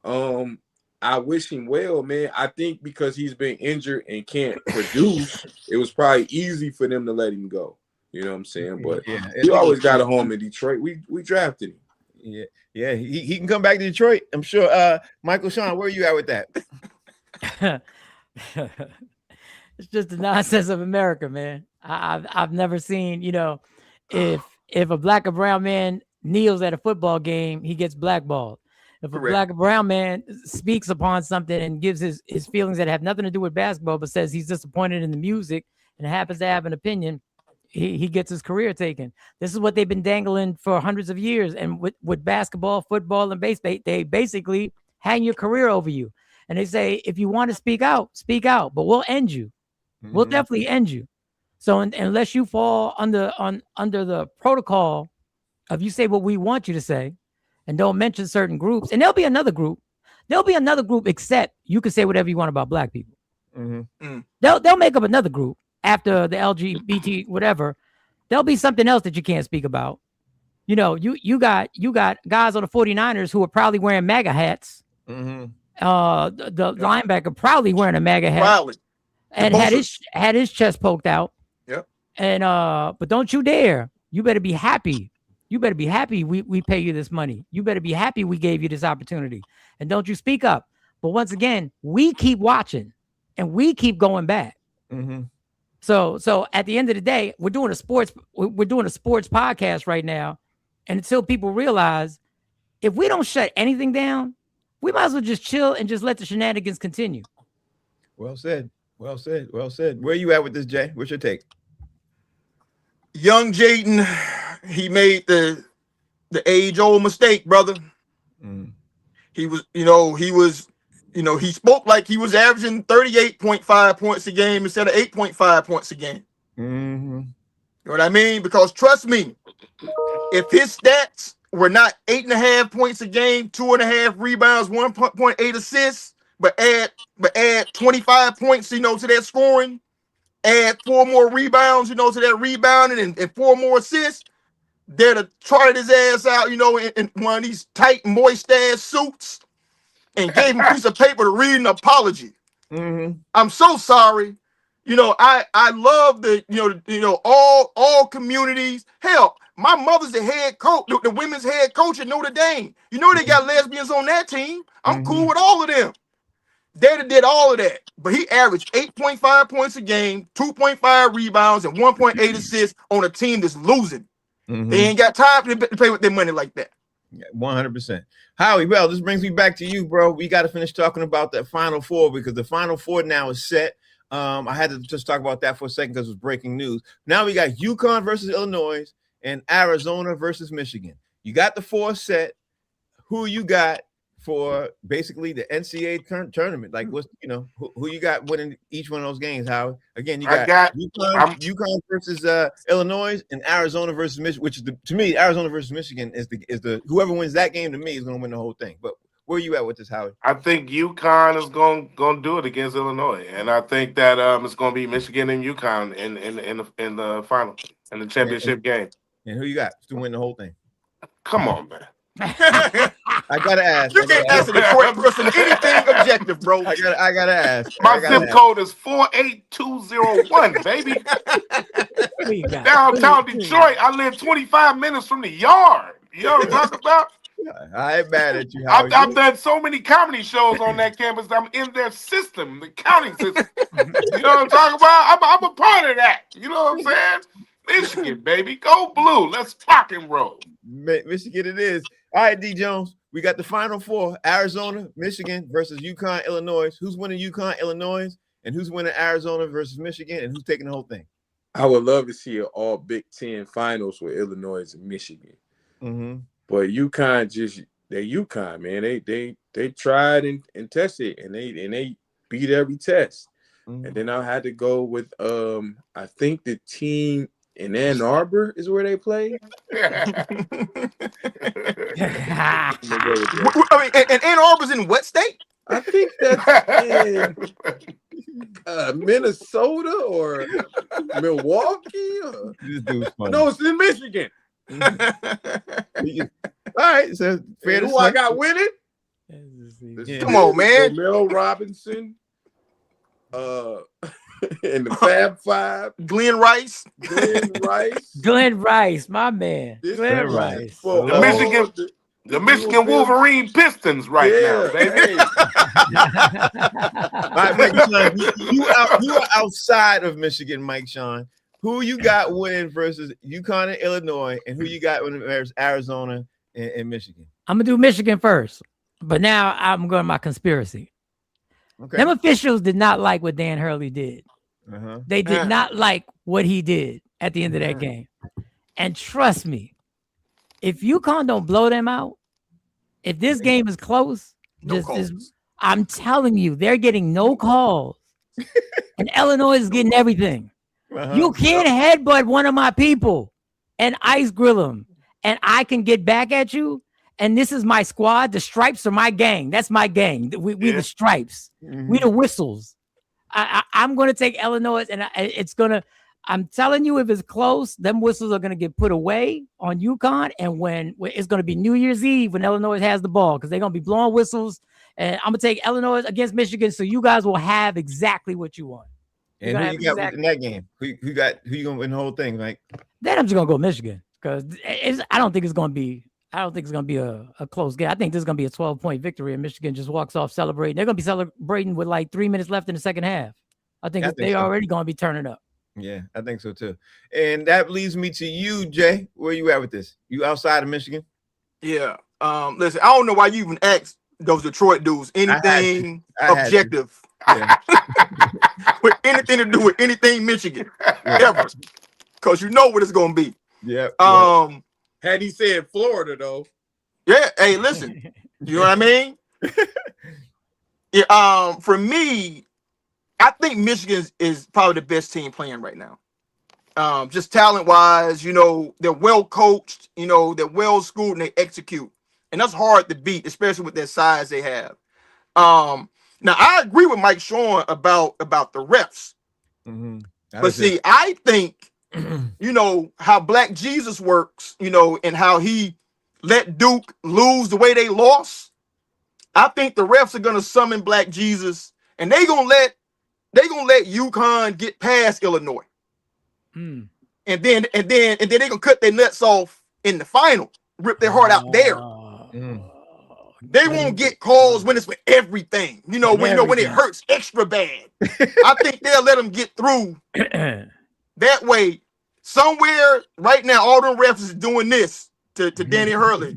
I wish him well, man. I think because he's been injured and can't produce, it was probably easy for them to let him go. You know what I'm saying? But he always got a home in Detroit. We drafted him. Yeah. He can come back to Detroit. I'm sure. Michael Sean, where are you at with that? It's just the nonsense of America, man. I've never seen, if a black or brown man kneels at a football game, he gets blackballed. If a black or brown man speaks upon something and gives his feelings that have nothing to do with basketball, but says he's disappointed in the music and happens to have an opinion, he gets his career taken. This is what they've been dangling for hundreds of years. And with basketball, football, and baseball, they basically hang your career over you. And they say, if you want to speak out, but we'll end you. We'll definitely end you. So unless you fall under the protocol of you say what we want you to say and don't mention certain groups, and there'll be another group except you can say whatever you want about black people. They'll make up another group after the LGBT, whatever. There'll be something else that you can't speak about. You got guys on the 49ers who are probably wearing MAGA hats. The linebacker probably wearing a MAGA hat. Probably. And had his chest poked out. Yep. And but don't you dare. You better be happy. You better be happy we pay you this money. You better be happy we gave you this opportunity. And don't you speak up. But once again, we keep watching and we keep going back. So at the end of the day, we're doing a sports podcast right now. And until people realize if we don't shut anything down, we might as well just chill and just let the shenanigans continue. Well said. Well said. Well said. Where you at with this, Jay? What's your take? Young Jaden, he made the age-old mistake, brother. He spoke like he was averaging 38.5 points a game instead of 8.5 points a game. You know what I mean? Because trust me, if his stats were not 8.5 points a game, 2.5 rebounds, 1.8 assists, but add 25 points, to that scoring, add 4 more rebounds, to that rebounding, and 4 more assists, they'd have charted his ass out, in one of these tight, moist ass suits and gave him a piece of paper to read an apology. I'm so sorry. I love all communities. Hell, my mother's the head coach, the women's head coach at Notre Dame. They got lesbians on that team. I'm cool with all of them. They did all of that, but he averaged 8.5 points a game, 2.5 rebounds, and 1.8 assists on a team that's losing. They ain't got time to play with their money like that. 100%. Howie, well, this brings me back to you, bro. We got to finish talking about that Final Four because the Final Four now is set. I had to just talk about that for a second because it was breaking news. Now we got UConn versus Illinois and Arizona versus Michigan. You got the 4 set. Who you got for basically the NCAA tournament? Like, what's who you got winning each one of those games? Howie, again, you got UConn versus Illinois and Arizona versus Michigan, which is to me, Arizona versus Michigan is the whoever wins that game to me is going to win the whole thing. But where are you at with this, Howie? I think UConn is going to do it against Illinois, and I think that it's going to be Michigan and UConn in the final, in the championship game. And who you got to win the whole thing? Come on, man. I gotta ask. You can't answer the correct person anything objective, bro. I gotta ask. My zip code is 48201, baby. Downtown Detroit. I live 25 minutes from the yard. You know what I'm talking about? I ain't mad at you. I've done so many comedy shows on that campus. I'm in their system, the counting system. You know what I'm talking about? I'm a part of that. You know what I'm saying? Michigan, baby. Go blue. Let's rock and roll. Michigan it is. All right, D. Jones. We got the Final Four. Arizona, Michigan versus UConn, Illinois. Who's winning UConn, Illinois? And who's winning Arizona versus Michigan? And who's taking the whole thing? I would love to see an all Big Ten finals with Illinois and Michigan. But UConn they're UConn, man. They tried and tested and they beat every test. And then I had to go with I think the team in Ann Arbor is where they play. I mean, and Ann Arbor's in what state? I think that's in Minnesota or Milwaukee. No, it's in Michigan. All right, so fair to who I got winning? Come on, man. Mel Robinson. And the Fab Five, Glenn Rice, my man, Glenn Rice. The Michigan Wolverine Pistons now, baby. All right, Mike Sean, you are outside of Michigan, Mike Sean. Who you got winning versus UConn and Illinois, and who you got winning versus Arizona and Michigan? I'm gonna do Michigan first, but now I'm going to my conspiracy. Okay. Them officials did not like what Dan Hurley did. They did not like what he did at the end of that game. And trust me, if UConn don't blow them out, if this game is close, I'm telling you, they're getting no calls. And Illinois is getting everything. You can't headbutt one of my people and ice grill them. And I can get back at you. And this is my squad. The Stripes are my gang. That's my gang. We the Stripes. We the Whistles. I'm going to take Illinois, and I'm telling you, if it's close, them Whistles are going to get put away on UConn. And when it's going to be New Year's Eve when Illinois has the ball, because they're going to be blowing whistles. And I'm going to take Illinois against Michigan, so you guys will have exactly what you want. And who you got in that game? Who you going to win the whole thing, Mike? Then I'm just going to go Michigan, because I don't think it's going to be a close game. I think this is going to be a 12-point victory, and Michigan just walks off celebrating. They're going to be celebrating with like 3 minutes left in the second half. I think they're already going to be turning up. Yeah, I think so too. And that leads me to you, Jay. Where you at with this? You outside of Michigan? Yeah. Listen, I don't know why you even asked those Detroit dudes anything objective. Yeah. with anything to do with anything Michigan ever, because you know what it's gonna be. Yeah. Had he said Florida though. Yeah. Hey, listen. You know what I mean? Yeah. For me, I think Michigan is probably the best team playing right now. Just talent-wise, you know, they're well coached, you know, they're well schooled and they execute. And that's hard to beat, especially with that size they have. Now I agree with Mike Sean about the refs. Mm-hmm. But see, I think, you know, how Black Jesus works, you know, and how he let Duke lose the way they lost. I think the refs are gonna summon Black Jesus and they're gonna let UConn get past Illinois. And then they're gonna cut their nuts off in the final, rip their heart out there. They won't get calls when it's with everything, you know, when it hurts extra bad. I think they'll let them get through that way. Somewhere right now, all them refs is doing this to Danny Hurley.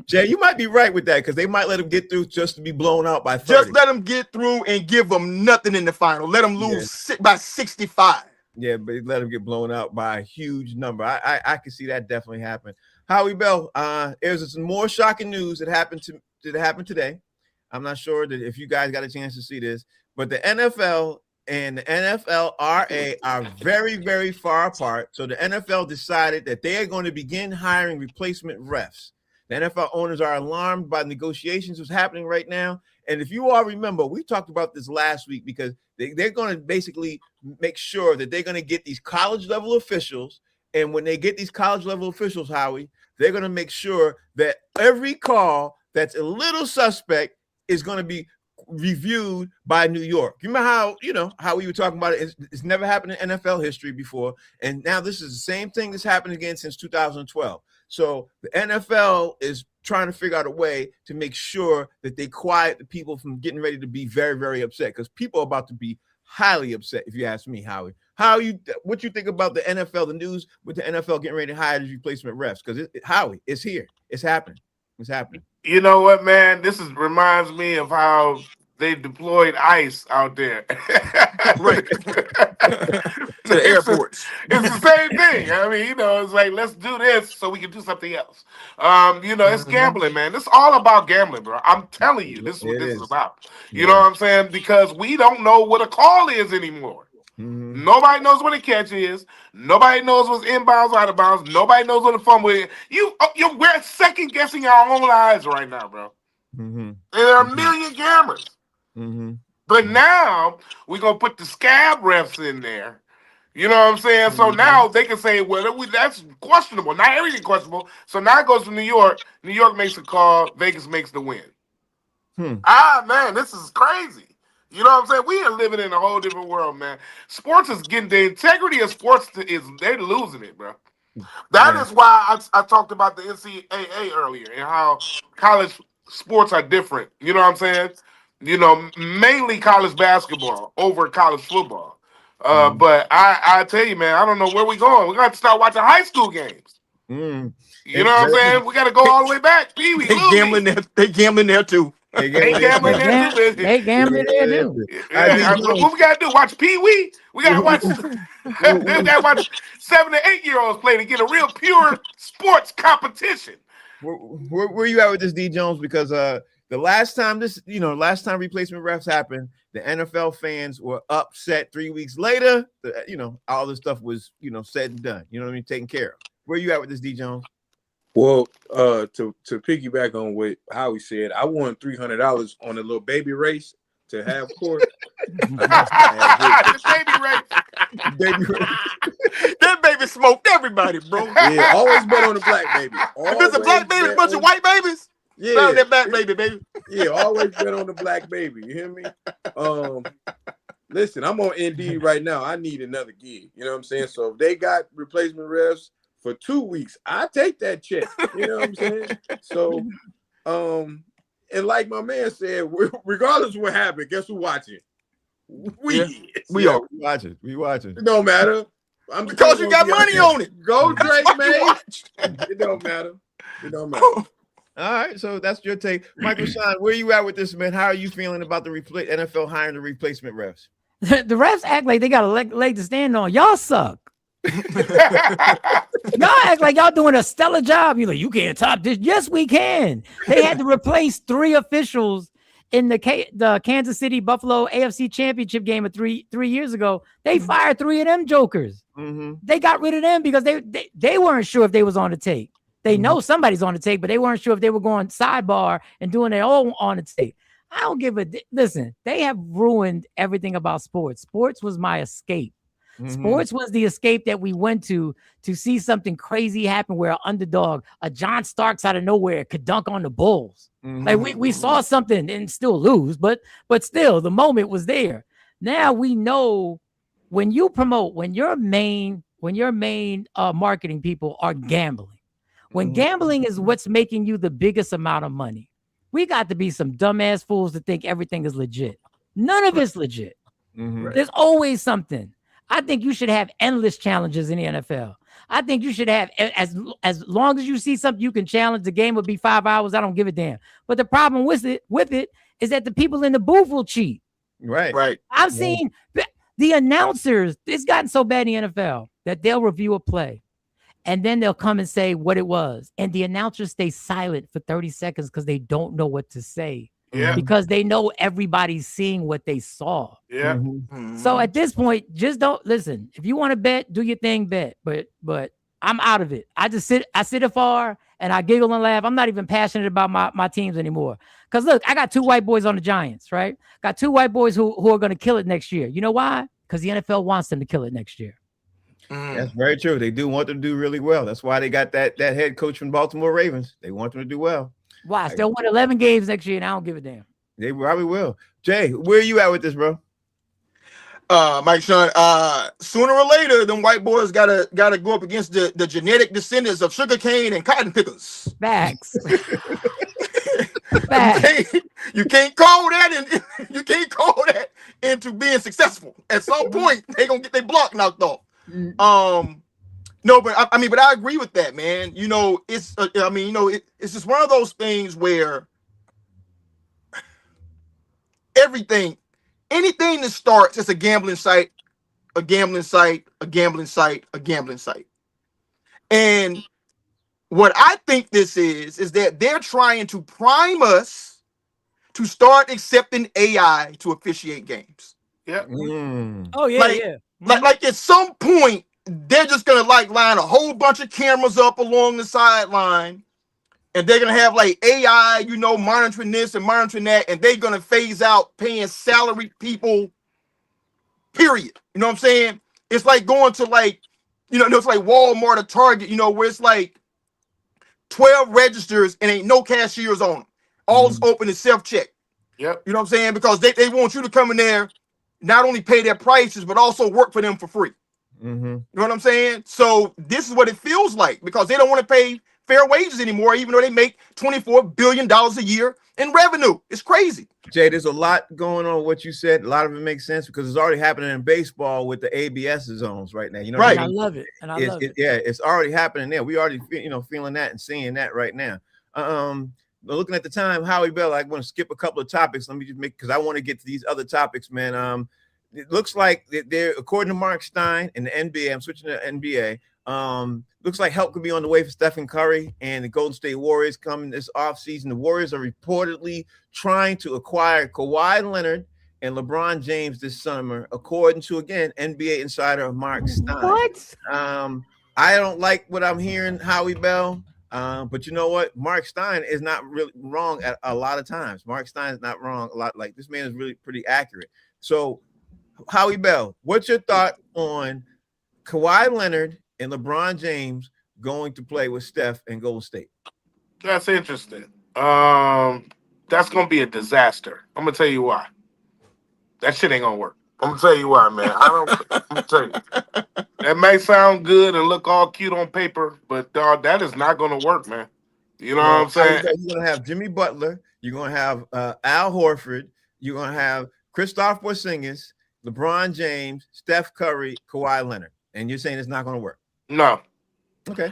Jay, you might be right with that because they might let them get through just to be blown out by 30. Just let them get through and give them nothing in the final. Let them lose by 65. Yeah, but let them get blown out by a huge number. I can see that definitely happen. Howie Bell, there's some more shocking news that happened today. I'm not sure that if you guys got a chance to see this, but the NFL and the NFLRA are very, very far apart. So the NFL decided that they are going to begin hiring replacement refs. The NFL owners are alarmed by negotiations that's happening right now. And if you all remember, we talked about this last week because they're going to basically make sure that they're going to get these college level officials. And when they get these college level officials, Howie, they're going to make sure that every call that's a little suspect is going to be reviewed by New York. You remember how we were talking about it? It's never happened in NFL history before. And now this is the same thing that's happened again since 2012. So the NFL is trying to figure out a way to make sure that they quiet the people from getting ready to be very, very upset, because people are about to be highly upset, if you ask me, Howie. What you think about the NFL, the news with the NFL getting ready to hire these replacement refs? Because Howie, it's here. It's happening. It's happening. You know what, man? This reminds me of how they deployed ICE out there. Right. To the airports. It's the same thing. I mean, it's like, let's do this so we can do something else. It's gambling, man. It's all about gambling, bro. I'm telling you, this is what this is about. You know what I'm saying? Because we don't know what a call is anymore. Mm-hmm. Nobody knows what a catch is. Nobody knows what's inbounds, out of bounds. Nobody knows what a fumble is. We're second guessing our own lives right now, bro. Mm-hmm. And there are a million cameras. Mm-hmm. But now we're gonna put the scab refs in there. You know what I'm saying? So now they can say, well, that's questionable. Not everything questionable. So now it goes to New York. New York makes a call. Vegas makes the win. Man, this is crazy. You know what I'm saying? We are living in a whole different world, man. Sports is getting, the integrity of sports they're losing it, bro. That is why I talked about the NCAA earlier and how college sports are different. You know what I'm saying? Mainly college basketball over college football. But I tell you, man, I don't know where we're going. We're going to have to start watching high school games. You know what I'm saying? We got to go all the way back. Pee-wee, they gambling there too. They gambling there too. They gambling there too. What we got to do? Watch Pee-wee? We got to watch. We got to watch 7 to 8-year-olds play to get a real pure sports competition. Where you at with this, D Jones? Because the last time replacement refs happened, the NFL fans were upset. 3 weeks later, all this stuff was, said and done. You know what I mean? Taken care of. Where you at with this, D Jones? Well, to piggyback on what Howie said, I won $300 on a little baby race to have court. Baby race. That baby smoked everybody, bro. Yeah, always bet on the black baby. If it's a black baby, a bunch of white babies. Yeah, that black baby. Yeah, always bet on the black baby. You hear me? Listen, I'm on Indeed right now. I need another gig. You know what I'm saying? So if they got replacement refs for 2 weeks, I take that check. You know what I'm saying? So, and like my man said, regardless of what happened, guess who watching? We are watching. We watching. It don't matter. Because you got money on it. Go Drake, man. It don't matter. It don't matter. All right, so that's your take. Michael Sean, where you at with this, man? How are you feeling about the NFL hiring the replacement refs? The refs act like they got a leg to stand on. Y'all suck. Y'all act like y'all doing a stellar job. You're like, you can't top this. Yes, we can. They had to replace 3 officials in the Kansas City Buffalo AFC Championship game of three years ago. They fired 3 of them jokers. They got rid of them because they weren't sure if they was on the tape. They know somebody's on the tape, but they weren't sure if they were going sidebar and doing their own on the tape. I don't give a listen. They have ruined everything about sports. Sports was my escape. Sports was the escape that we went to see something crazy happen where an underdog, a John Starks out of nowhere, could dunk on the Bulls. Like we saw something and still lose, but still the moment was there. Now we know when you promote, when your main marketing people are gambling, when gambling is what's making you the biggest amount of money, we got to be some dumbass fools to think everything is legit. None of it's legit. There's always something. I think you should have endless challenges in the NFL. I think you should have, as long as you see something you can challenge, the game will be 5 hours. I don't give a damn. But the problem with it is that the people in the booth will cheat. Right. I've seen the announcers. It's gotten so bad in the NFL that they'll review a play and then they'll come and say what it was. And the announcers stay silent for 30 seconds because they don't know what to say. Yeah. Because they know everybody's seeing what they saw. Yeah. So at this point, just don't listen. If you want to bet, do your thing, bet. But I'm out of it. I sit afar and I giggle and laugh. I'm not even passionate about my teams anymore. Because look, I got 2 white boys on the Giants, right? Got 2 white boys who are going to kill it next year. You know why? Because the NFL wants them to kill it next year. That's very true. They do want them to do really well. That's why they got that head coach from Baltimore Ravens. They want them to do well. Watch, they'll win 11 games next year, and I don't give a damn. They probably will. Jay, where are you at with this, bro? Mike Sean, sooner or later, them white boys gotta go up against the genetic descendants of sugarcane and cotton pickers. Facts. You can't call that into being successful. At some point, they gonna get their block knocked off. No, but I agree with that, man. You know, it's it's just one of those things where anything that starts as a gambling site, and what I think this is that they're trying to prime us to start accepting AI to officiate games. Yeah. Oh yeah, Like at some point, they're just gonna line a whole bunch of cameras up along the sideline, and they're gonna have AI, monitoring this and monitoring that, and they're gonna phase out paying salaried people. Period. You know what I'm saying? It's like going to it's like Walmart or Target, where it's 12 registers and ain't no cashiers on them. All's open is self-check. Yep. You know what I'm saying? Because they want you to come in there, not only pay their prices, but also work for them for free. You know what I'm saying? So this is what it feels like, because they don't want to pay fair wages anymore, even though they make $24 billion a year in revenue. It's crazy. Jay, there's a lot going on what you said. A lot of it makes sense because it's already happening in baseball with the ABS zones right now. You know, right? I love it, and I love it. Yeah, it's already happening there. We already feeling that and seeing that right now. But looking at the time, Howie Bell, I want to skip a couple of topics. Let me just because I want to get to these other topics, man. It looks like they're, according to Mark Stein in the NBA, I'm switching to NBA. Looks like help could be on the way for Stephen Curry and the Golden State Warriors coming this offseason. The Warriors are reportedly trying to acquire Kawhi Leonard and LeBron James this summer, according to, again, NBA insider Mark Stein. What? I don't like what I'm hearing, Howie Bell. But you know what? Mark Stein is not really wrong at a lot of times. Mark Stein is not wrong a lot. Like, this man is really pretty accurate. So, Howie Bell, what's your thought on Kawhi Leonard and LeBron James going to play with Steph and Golden State? That's interesting. That's gonna be a disaster. I'm gonna tell you why. That shit ain't gonna work. I'm gonna tell you why, man. I'm gonna tell you. That may sound good and look all cute on paper, but that is not gonna work, man. You know what I'm saying? You're gonna have Jimmy Butler. You're gonna have Al Horford. You're gonna have Kristaps Porzingis, LeBron James, Steph Curry, Kawhi Leonard, and you're saying it's not gonna work? No. Okay.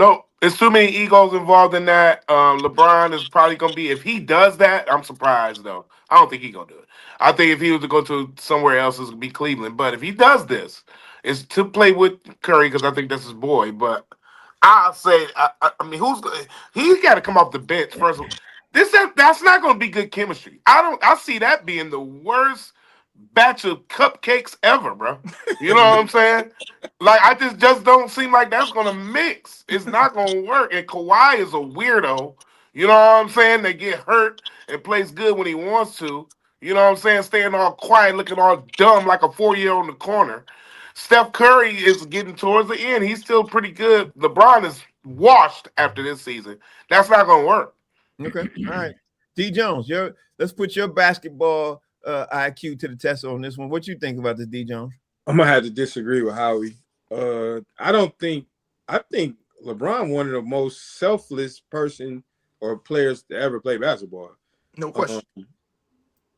No, there's too many egos involved in that. LeBron is probably gonna be if he does that. I'm surprised though. I don't think he's gonna do it. I think if he was to go to somewhere else, it's gonna be Cleveland. But if he does this, it's to play with Curry because I think that's his boy. But I'll say, I mean, he's got to come off the bench first. That's not gonna be good chemistry. I see that being the worst batch of cupcakes ever, bro. You know what I'm saying? Like, I just don't seem like that's gonna mix. It's not gonna work. And Kawhi is a weirdo. You know what I'm saying? They get hurt and plays good when he wants to. You know what I'm saying? Staying all quiet, looking all dumb like a 4-year-old in the corner. Steph Curry is getting towards the end. He's still pretty good. LeBron is washed after this season. That's not gonna work. Okay. All right. D Jones, let's put your basketball IQ to the test on this one. What you think about this, D Jones? I'm gonna have to disagree with Howie. I think LeBron one of the most selfless person or players to ever play basketball. No question.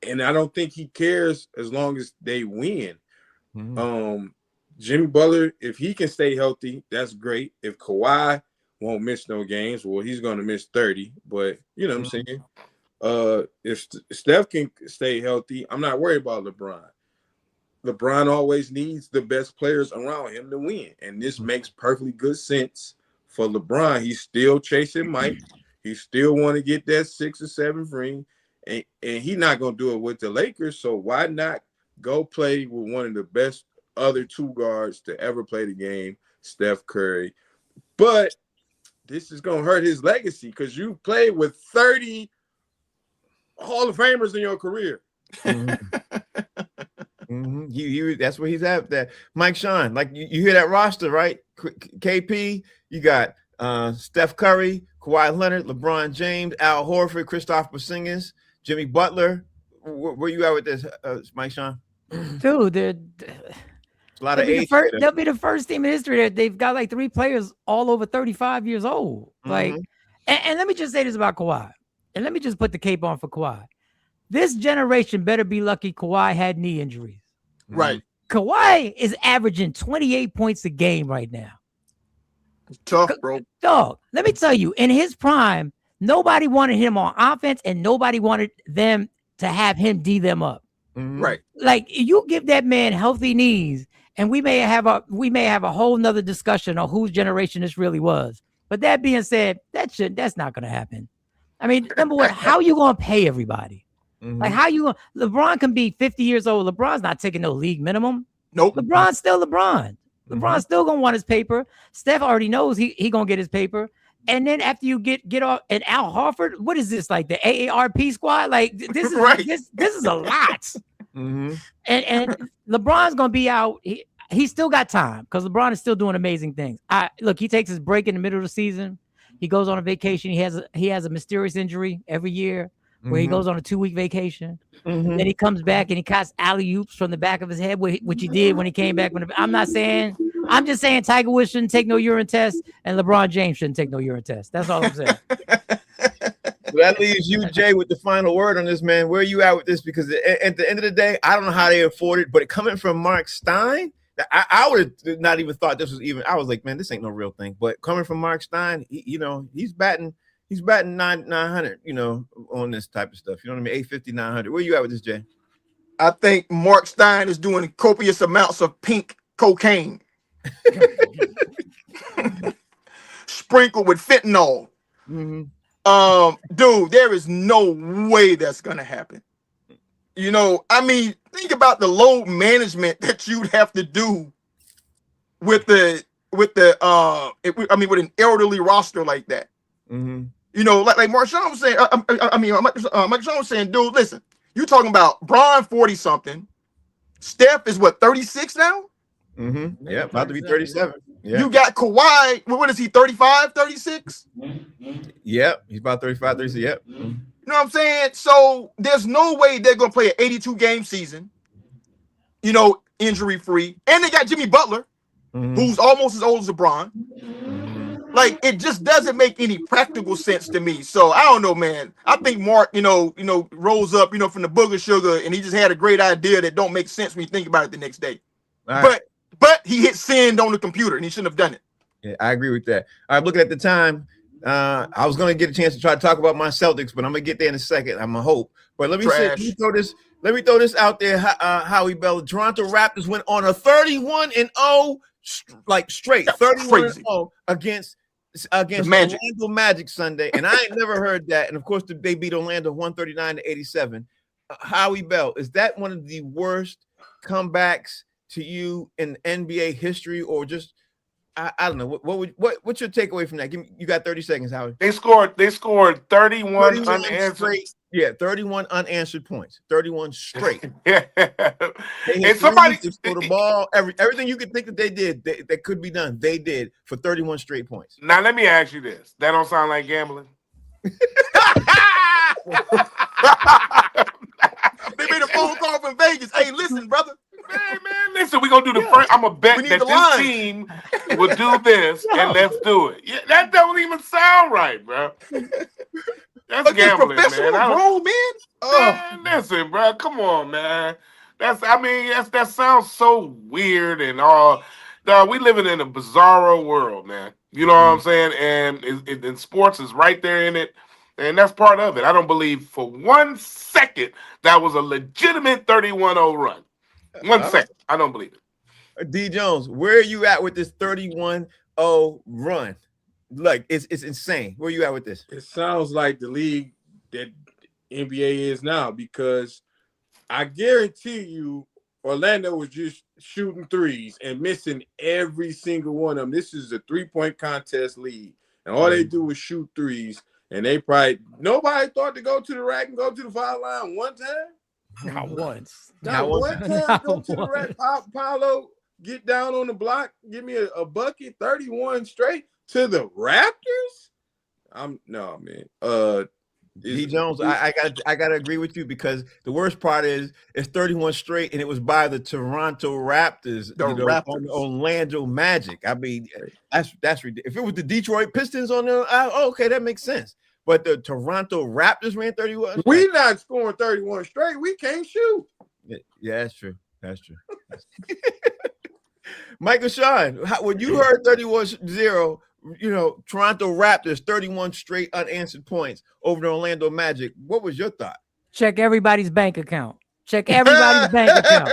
And I don't think he cares as long as they win. Mm-hmm. Jimmy Butler, if he can stay healthy, that's great. If Kawhi won't miss no games, well, he's gonna miss 30. But you know what I'm saying? If Steph can stay healthy, I'm not worried about LeBron. LeBron always needs the best players around him to win. And this makes perfectly good sense for LeBron. He's still chasing Mike. He still want to get that 6 or 7 ring. And he's not going to do it with the Lakers. So why not go play with one of the best other 2 guards to ever play the game, Steph Curry. But this is going to hurt his legacy because you played with 30 Hall of Famers in your career. Mm-hmm. That's where he's at. That Mike Sean, like you hear that roster, right? KP, you got Steph Curry, Kawhi Leonard, LeBron James, Al Horford, Kristaps Porzingis, Jimmy Butler. Where you at with this, Mike Sean? Dude, a lot of age. They'll be the first team in history that they've got like 3 players all over 35 years old. Like, and let me just say this about Kawhi, and let me just put the cape on for Kawhi. This generation better be lucky Kawhi had knee injuries. Right. Kawhi is averaging 28 points a game right now. Tough, bro. Dog, let me tell you, in his prime, nobody wanted him on offense and nobody wanted them to have him D them up. Right. Like, you give that man healthy knees, and we may have a whole nother discussion on whose generation this really was. But that being said, that's not going to happen. I mean, number one, how you going to pay everybody? Like, how you LeBron can be 50 years old. LeBron's not taking no league minimum. Nope. LeBron's still LeBron. LeBron's still gonna want his paper. Steph already knows he gonna get his paper. And then after you get off, and Al Horford, what is this, like the AARP squad? Like, this is right. this is a lot. And LeBron's gonna be out. He still got time because LeBron is still doing amazing things. Look, he takes his break in the middle of the season. He goes on a vacation. He has a mysterious injury every year where he goes on a 2-week vacation. Then he comes back and he casts alley-oops from the back of his head, which he did when he came back. I'm just saying Tiger Woods shouldn't take no urine test and LeBron James shouldn't take no urine test. That's all I'm saying. So that leaves you, Jay, with the final word on this, man. Where are you at with this? Because at the end of the day, I don't know how they afford it, but coming from Mark Stein, I would have not even thought this was even. I was like, man, this ain't no real thing. But coming from Mark Stein, he's batting 900, on this type of stuff. You know what I mean? 850, 900. Where you at with this, Jay? I think Mark Stein is doing copious amounts of pink cocaine. Sprinkled with fentanyl. Dude, there is no way that's gonna happen. I mean, think about the load management that you'd have to do with an elderly roster like that. Like Marshawn was saying, Mike Sean was saying, dude, listen, you talking about Bron 40-something. Steph is what, 36 now? Yeah, about to be 37. Yeah. You got Kawhi, what is he, 35, 36? Yep, he's about 35, 36, yep. You know what I'm saying? So there's no way they're going to play an 82-game season, injury-free. And they got Jimmy Butler, who's almost as old as LeBron. Like, it just doesn't make any practical sense to me. So I don't know, man. I think Mark, rolls up, from the booger sugar, and he just had a great idea that don't make sense when you think about it the next day. Right. But he hit send on the computer, and he shouldn't have done it. Yeah, I agree with that. All right, looking at the time, I was going to get a chance to try to talk about my Celtics, but I'm going to get there in a second. I'm going to hope. But let me throw this out there, Howie Bell. The Toronto Raptors went on a 31-0 straight, 31-0 against Orlando Magic Sunday, and I ain't never heard that. And of course, they beat Orlando 139-87. Howie Bell, is that one of the worst comebacks to you in NBA history, or just I don't know what's your takeaway from that? You got 30 seconds, Howie. They scored 31 unanswered. Straight, 31 unanswered points, 31 straight. Yeah. And somebody for the ball, everything you could think that they did that could be done, they did for 31 straight points. Now let me ask you this: that don't sound like gambling? They made a phone call from Vegas. Hey, listen, brother. Man, listen, we're gonna do the first. I'm gonna bet that this team will do this, and let's do it. Yeah, that don't even sound right, bro. That's gambling, man. Grown men. Man, listen, bro. Come on, man. That sounds so weird and all. Dog, we living in a bizarro world, man. You know what I'm saying? And sports is right there in it. And that's part of it. I don't believe for 1 second that was a legitimate 31-0 run. 1 second. I don't believe it. D. Jones, where are you at with this 31-0 run? Like, it's insane. Where are you at with this? It sounds like the league that NBA is now, because I guarantee you Orlando was just shooting threes and missing every single one of them. This is a 3-point contest league, and all they do is shoot threes. And nobody thought to go to the rack and go to the foul line one time. Not once. Not one time. Go to the rack. Paolo, get down on the block. Give me a bucket. 31 straight to the Raptors. No, man. D. Jones, I gotta agree with you, because the worst part is it's 31 straight, and it was by the Toronto Raptors, on Orlando Magic. I mean, that's ridiculous. If it was the Detroit Pistons on there, okay, that makes sense. But the Toronto Raptors ran 31. We not scoring 31 straight. We can't shoot. Yeah, that's true. Michael Sean, when you heard 31-0, Toronto Raptors 31 straight unanswered points over the Orlando Magic, what was your thought? Check everybody's bank account. Check everybody's bank account.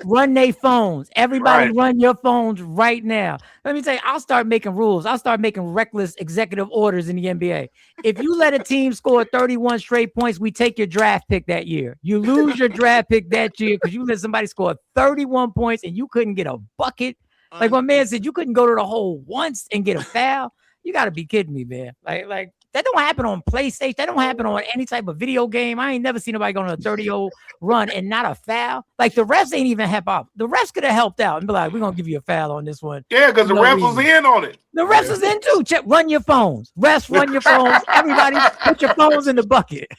Run their phones. Everybody run your phones right now. Let me tell you, I'll start making rules. I'll start making reckless executive orders in the NBA. If you let a team score 31 straight points, we take your draft pick that year. You lose your draft pick that year because you let somebody score 31 points and you couldn't get a bucket. Like my man said, you couldn't go to the hole once and get a foul. You got to be kidding me, man. Like that don't happen on PlayStation. That don't happen on any type of video game. I ain't never seen nobody go on a 30-0 run and not a foul. Like the refs ain't even help out. The refs could have helped out and be like, we're going to give you a foul on this one. Yeah, because the refs was in on it. The refs was in too. Check, run your phones. Refs, run your phones. Everybody put your phones in the bucket.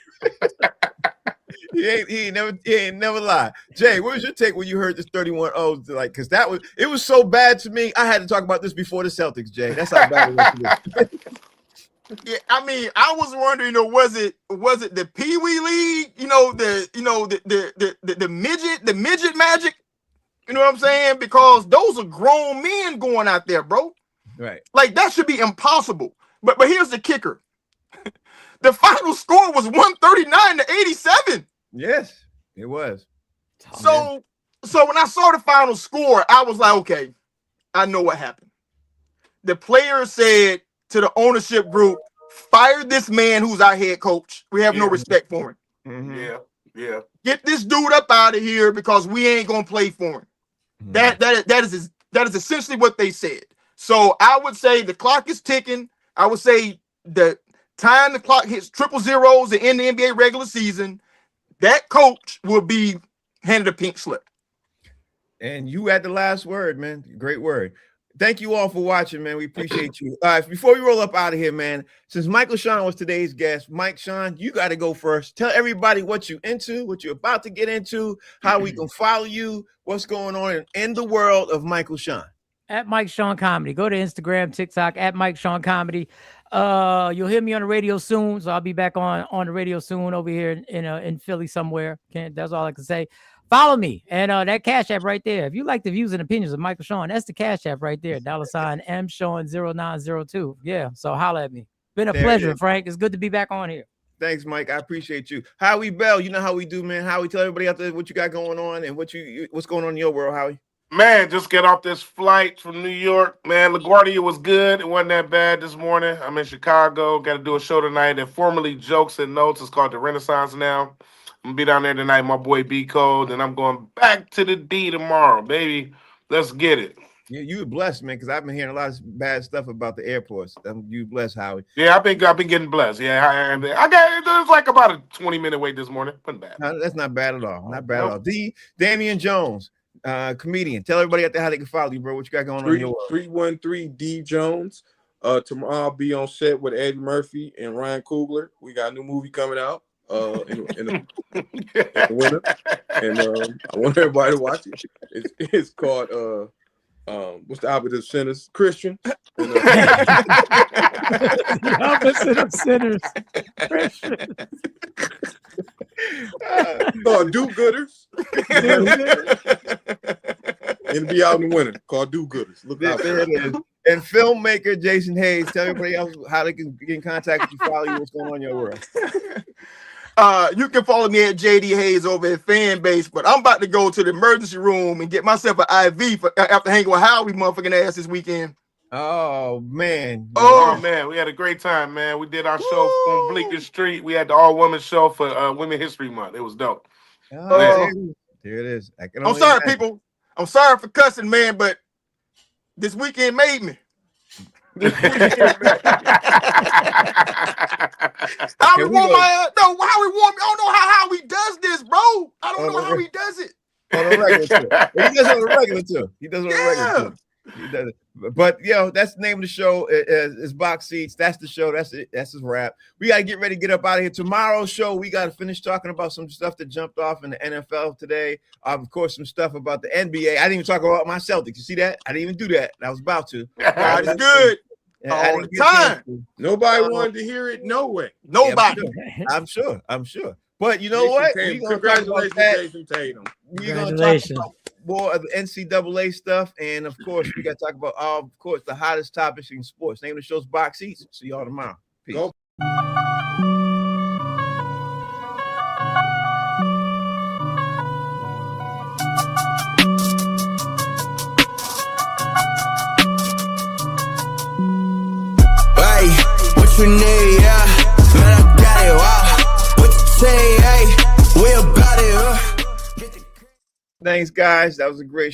He ain't never lie. Jay, what was your take when you heard this 31-0? Like, because it was so bad to me. I had to talk about this before the Celtics, Jay. That's how bad it was to me. Yeah, I mean, I was wondering, was it the Pee Wee League? The midget magic. You know what I'm saying? Because those are grown men going out there, bro. Right. Like that should be impossible. But here's the kicker. The final score was 139-87. Yes, it was. So when I saw the final score, I was like, okay, I know what happened. The players said to the ownership group, fire this man who's our head coach. We have no respect for him. Mm-hmm. Yeah. Get this dude up out of here because we ain't gonna play for him. Mm-hmm. That is essentially what they said. So I would say the clock is ticking. I would say the time the clock hits 000 to end the NBA regular season, that coach will be handed a pink slip. And you had the last word, man. Great word. Thank you all for watching, man. We appreciate you. Before we roll up out of here, man, since Michael Sean was today's guest, Mike Sean, you got to go first. Tell everybody what you're into, what you're about to get into, how we can follow you, what's going on in the world of Michael Sean. At Mike Sean Comedy. Go to Instagram, TikTok, at Mike Sean Comedy. You'll hear me on the radio soon, so I'll be back on the radio soon over here in Philly somewhere. That's all I can say. Follow me. And that Cash App right there. If you like the views and opinions of Michael Sean, that's the Cash App right there. $ M Sean 0902. Yeah. So holla at me. Been a pleasure, Frank. It's good to be back on here. Thanks, Mike. I appreciate you. Howie Bell, you know how we do, man. Howie, tell everybody out there what you got going on and what's going on in your world, Howie. Man, just get off this flight from New York. Man, LaGuardia was good. It wasn't that bad this morning. I'm in Chicago. Got to do a show tonight at formerly Jokes and Notes. It's called The Renaissance now. I'm going to be down there tonight, my boy B Code, and I'm going back to the D tomorrow, baby. Let's get it. Yeah, you blessed, man, because I've been hearing a lot of bad stuff about the airports. You blessed, Howie. Yeah, I've been getting blessed. Yeah, I got it was like about a 20-minute wait this morning. Wasn't bad. No, that's not bad at all. Not bad at all. Damian Jones, comedian. Tell everybody out there how they can follow you, bro. What you got going on in your world? 313 D Jones. Tomorrow I'll be on set with Eddie Murphy and Ryan Coogler. We got a new movie coming out in the winter, and I want everybody to watch it. It's called what's the opposite of sinners? Christian. And, the opposite of sinners. Christian. Do-gooders. It'll be out in the winter called Do-gooders. Look out there. It is. And filmmaker Jason Hayes, tell everybody else how they can get in contact with you, follow you, what's going on in your world. You can follow me at JD Hayes over at Fanbase, but I'm about to go to the emergency room and get myself an IV after hanging with Howie motherfucking ass this weekend. Oh man. Oh man, we had a great time, man. We did our show on Bleecker Street. We had the all-women show for Women History Month. It was dope. There it is. I'm sorry, people. I'm sorry for cussing, man, but this weekend made me. Howie won my Howie won me. I don't know how Howie does this, bro. I don't know how he does it. On a regular too. He does it on a regular too. He does it on a regular too. He does it. But that's the name of the show. Is Box Seats. That's the show. That's it. That's his wrap. We gotta get ready to get up out of here. Tomorrow's show, we gotta finish talking about some stuff that jumped off in the NFL today. Of course, some stuff about the NBA. I didn't even talk about my Celtics. You see that? I didn't even do that. I was about to. God is good. All the time. Nobody wanted to hear it. No way. Nobody. I'm sure. But you know what? Congratulations, Jason Tatum. We're gonna talk about more of the NCAA stuff, and of course, we got to talk about the hottest topics in sports. Name of the show's Box Seats. See y'all tomorrow. Peace. Go. What you need, yeah, man, I got it, wow. What you say, hey, we about it, Thanks, guys. That was a great show.